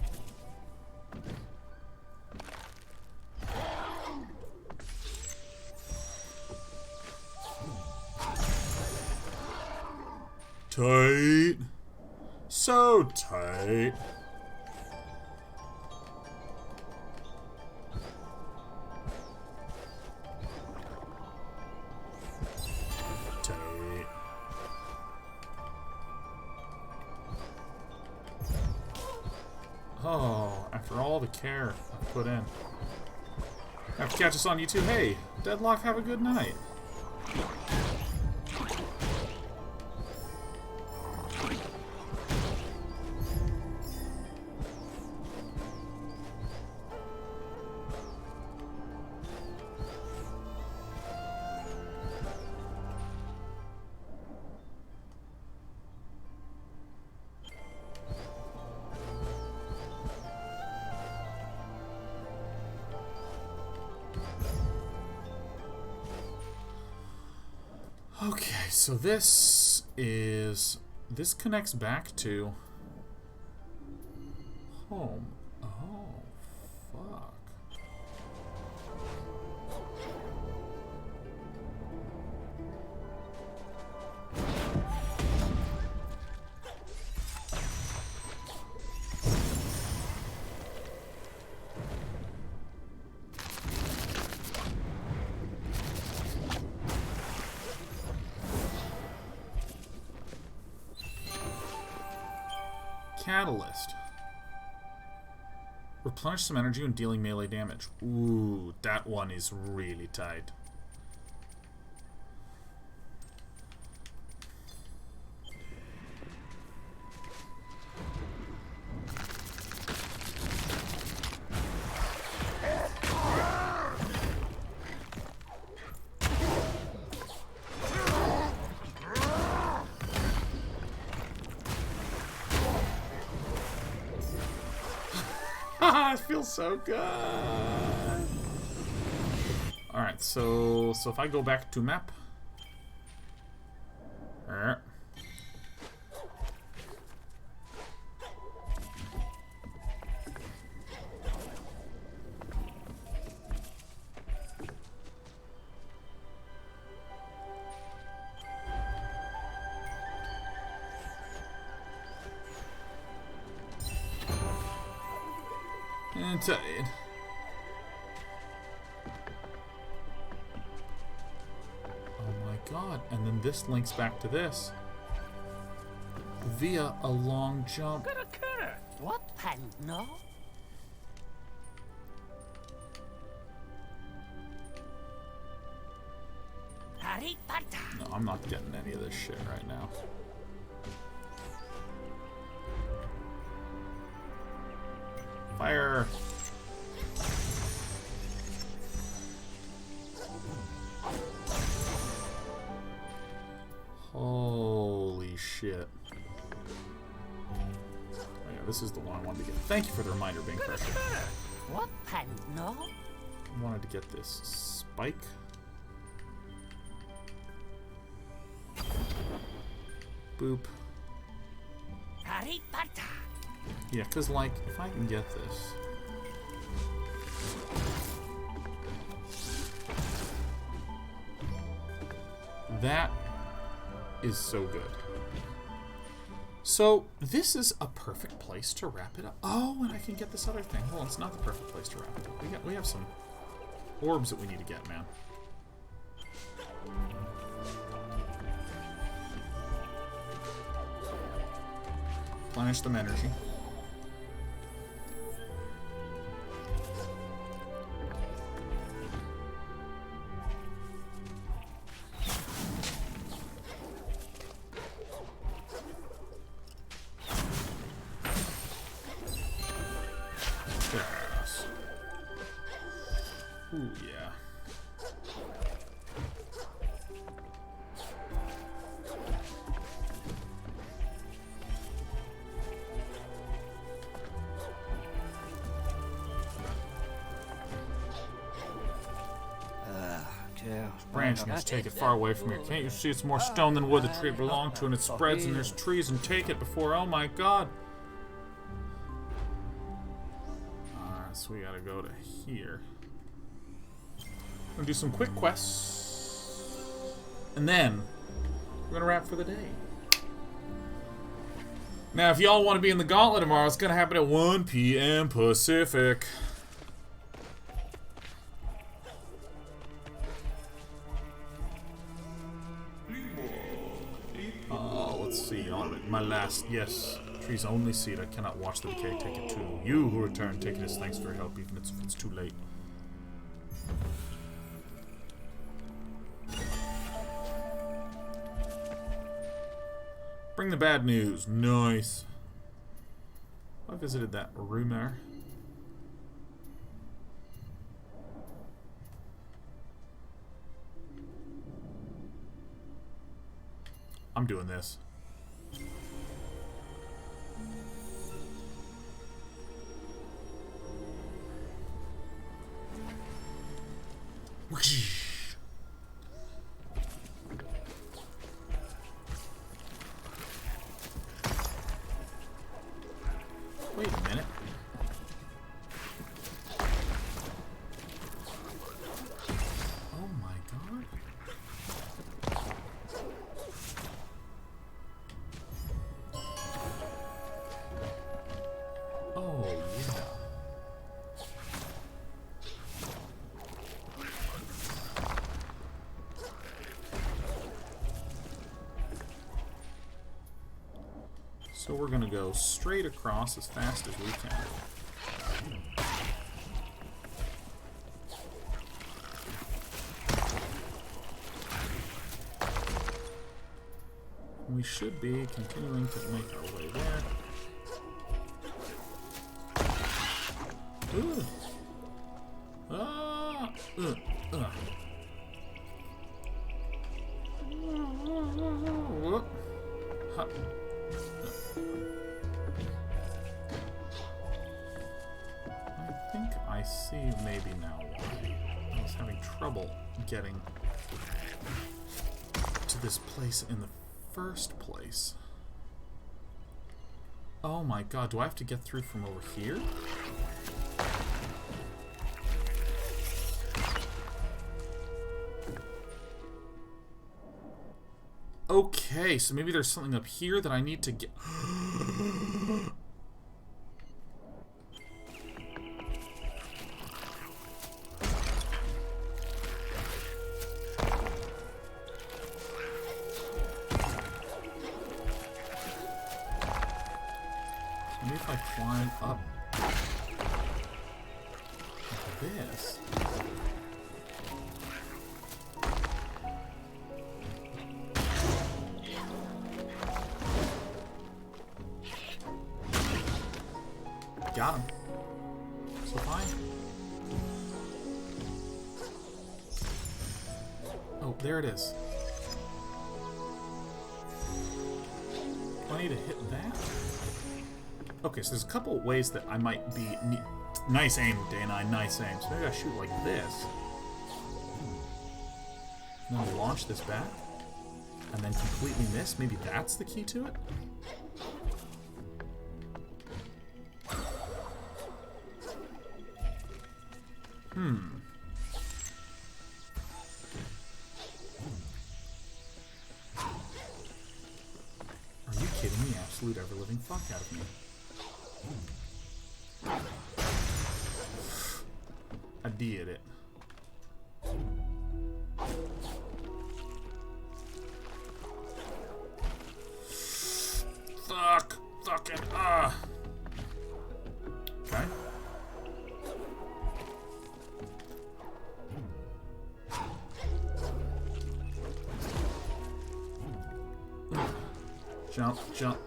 Tight. So tight. Tight. Oh, after all the care I put in. Have to catch us on YouTube. Hey, Deadlock, have a good night. Okay, so this connects back to home. Oh, fuck. Catalyst. Replenish some energy when dealing melee damage. Ooh, that one is really tight. It feels so good. Alright, so if I go back to map. Tight. Oh my god, and then this links back to this via a long jump. What pan no? No, I'm not getting any of this shit right now. Fire! Holy shit. Oh yeah, this is the one I wanted to get. Thank you for the reminder, Bing Crusher. What pan no? I wanted to get this spike. Boop. Yeah, because, like, if I can get this... That is so good. So, this is a perfect place to wrap it up. Oh, and I can get this other thing. Well, it's not the perfect place to wrap it up. We have some orbs that we need to get, man. Replenish them energy. Yes. Ooh, yeah. Branch needs to take it far away from here. Can't you see it's more stone than wood the tree belonged to, and it spreads and there's trees, and take it before, oh my god. Alright, so we gotta go to here. Gonna do some quick quests. And then, we're gonna wrap for the day. Now, if y'all want to be in the gauntlet tomorrow, it's gonna happen at 1 p.m. Pacific. Let's see, on my last, yes, tree's only seed. I cannot watch the decay. Take it too. You who return, take it as thanks for your help, even if it's too late. Bring the bad news. Nice. I visited that rumor. I'm doing this. Wait a minute. Oh my god. Oh yeah. So we're gonna go straight across as fast as we can. We should be continuing to make our way there. Ooh. Ah. Whoop. Ha. I think I see maybe now why I was having trouble getting to this place in the first place. Oh my god, do I have to get through from over here? Okay, so maybe there's something up here that I need to get. Maybe if I climb up like this. Got him. So fine. Oh, there it is. Do I need to hit that? Okay, so there's a couple ways that I might be... Nice aim, Dana. Nice aim. So maybe I shoot like this. And then launch this back. And then completely miss. Maybe that's the key to it? Are you kidding me? Absolute ever-living fuck out of me. I did it. Fuck. Fucking, Okay. Jump, jump,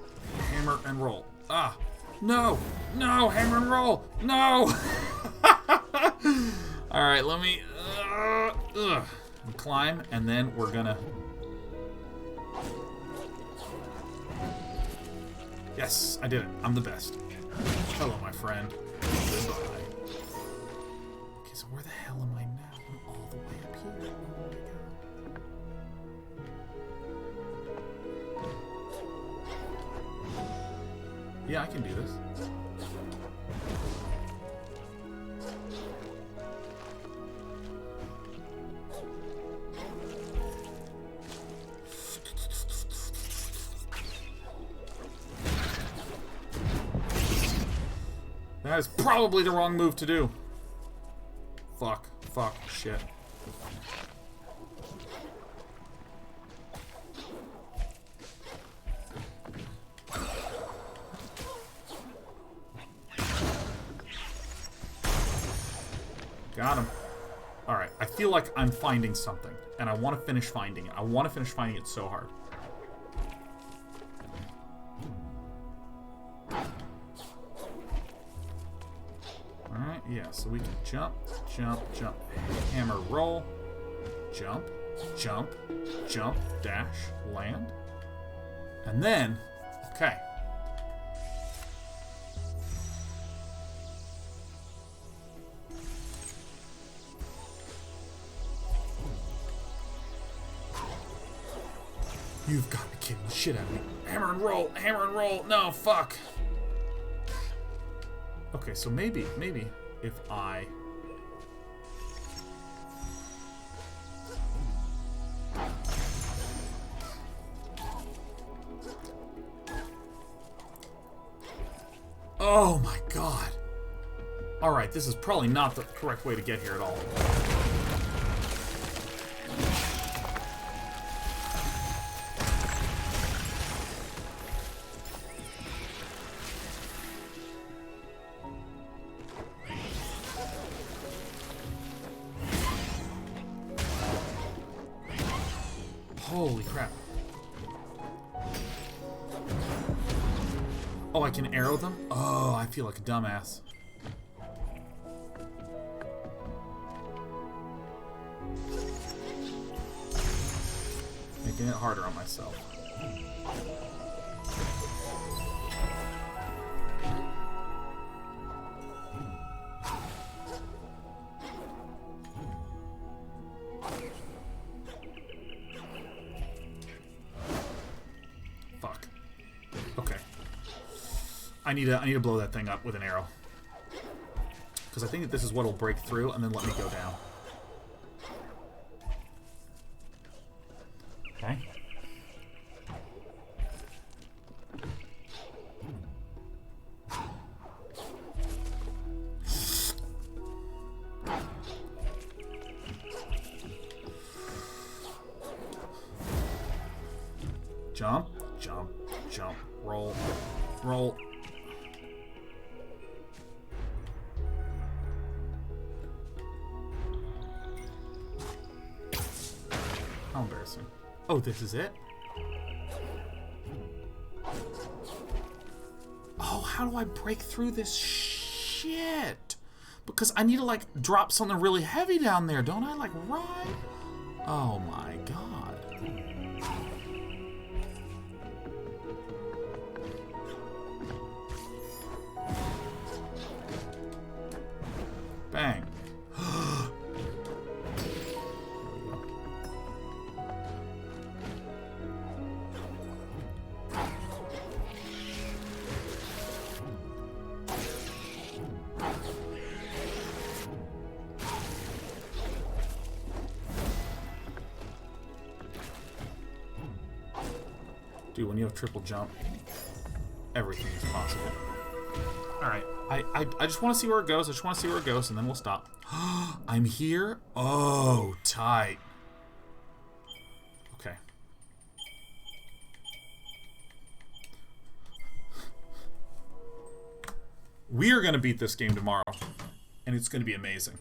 hammer and roll. Ah, no, no, hammer and roll, no. All right, let me climb, and then we're gonna. Yes, I did it. I'm the best. Hello, my friend. Goodbye. Okay, so where the hell am I now? I'm all the way up here. Oh my god. Yeah, I can do this. That is probably the wrong move to do. Fuck. Fuck. Shit. Got him. Alright, I feel like I'm finding something. And I want to finish finding it. I want to finish finding it so hard. Alright, yeah, so we can jump, jump, jump, hammer, roll, jump, jump, jump, dash, land. And then, okay. You've got to be kidding the shit out of me. Hammer and roll, hammer and roll. No, fuck. Okay, so maybe if I... Oh my god. Alright, this is probably not the correct way to get here at all. Holy crap. Oh, I can arrow them? Oh, I feel like a dumbass. Making it harder on myself. Fuck. Okay. I need to blow that thing up with an arrow. Because I think that this is what'll break through and then let me go down. Okay. Jump, jump, jump, roll, roll. How embarrassing. Oh, this is it? Oh, how do I break through this shit? Because I need to, like, drop something really heavy down there, don't I? Like, right? Oh my god. Bang. Dude, when you have triple jump, everything is possible. Alright, I just want to see where it goes. I just want to see where it goes, and then we'll stop. I'm here? Oh, tight. Okay. We are going to beat this game tomorrow, and it's going to be amazing.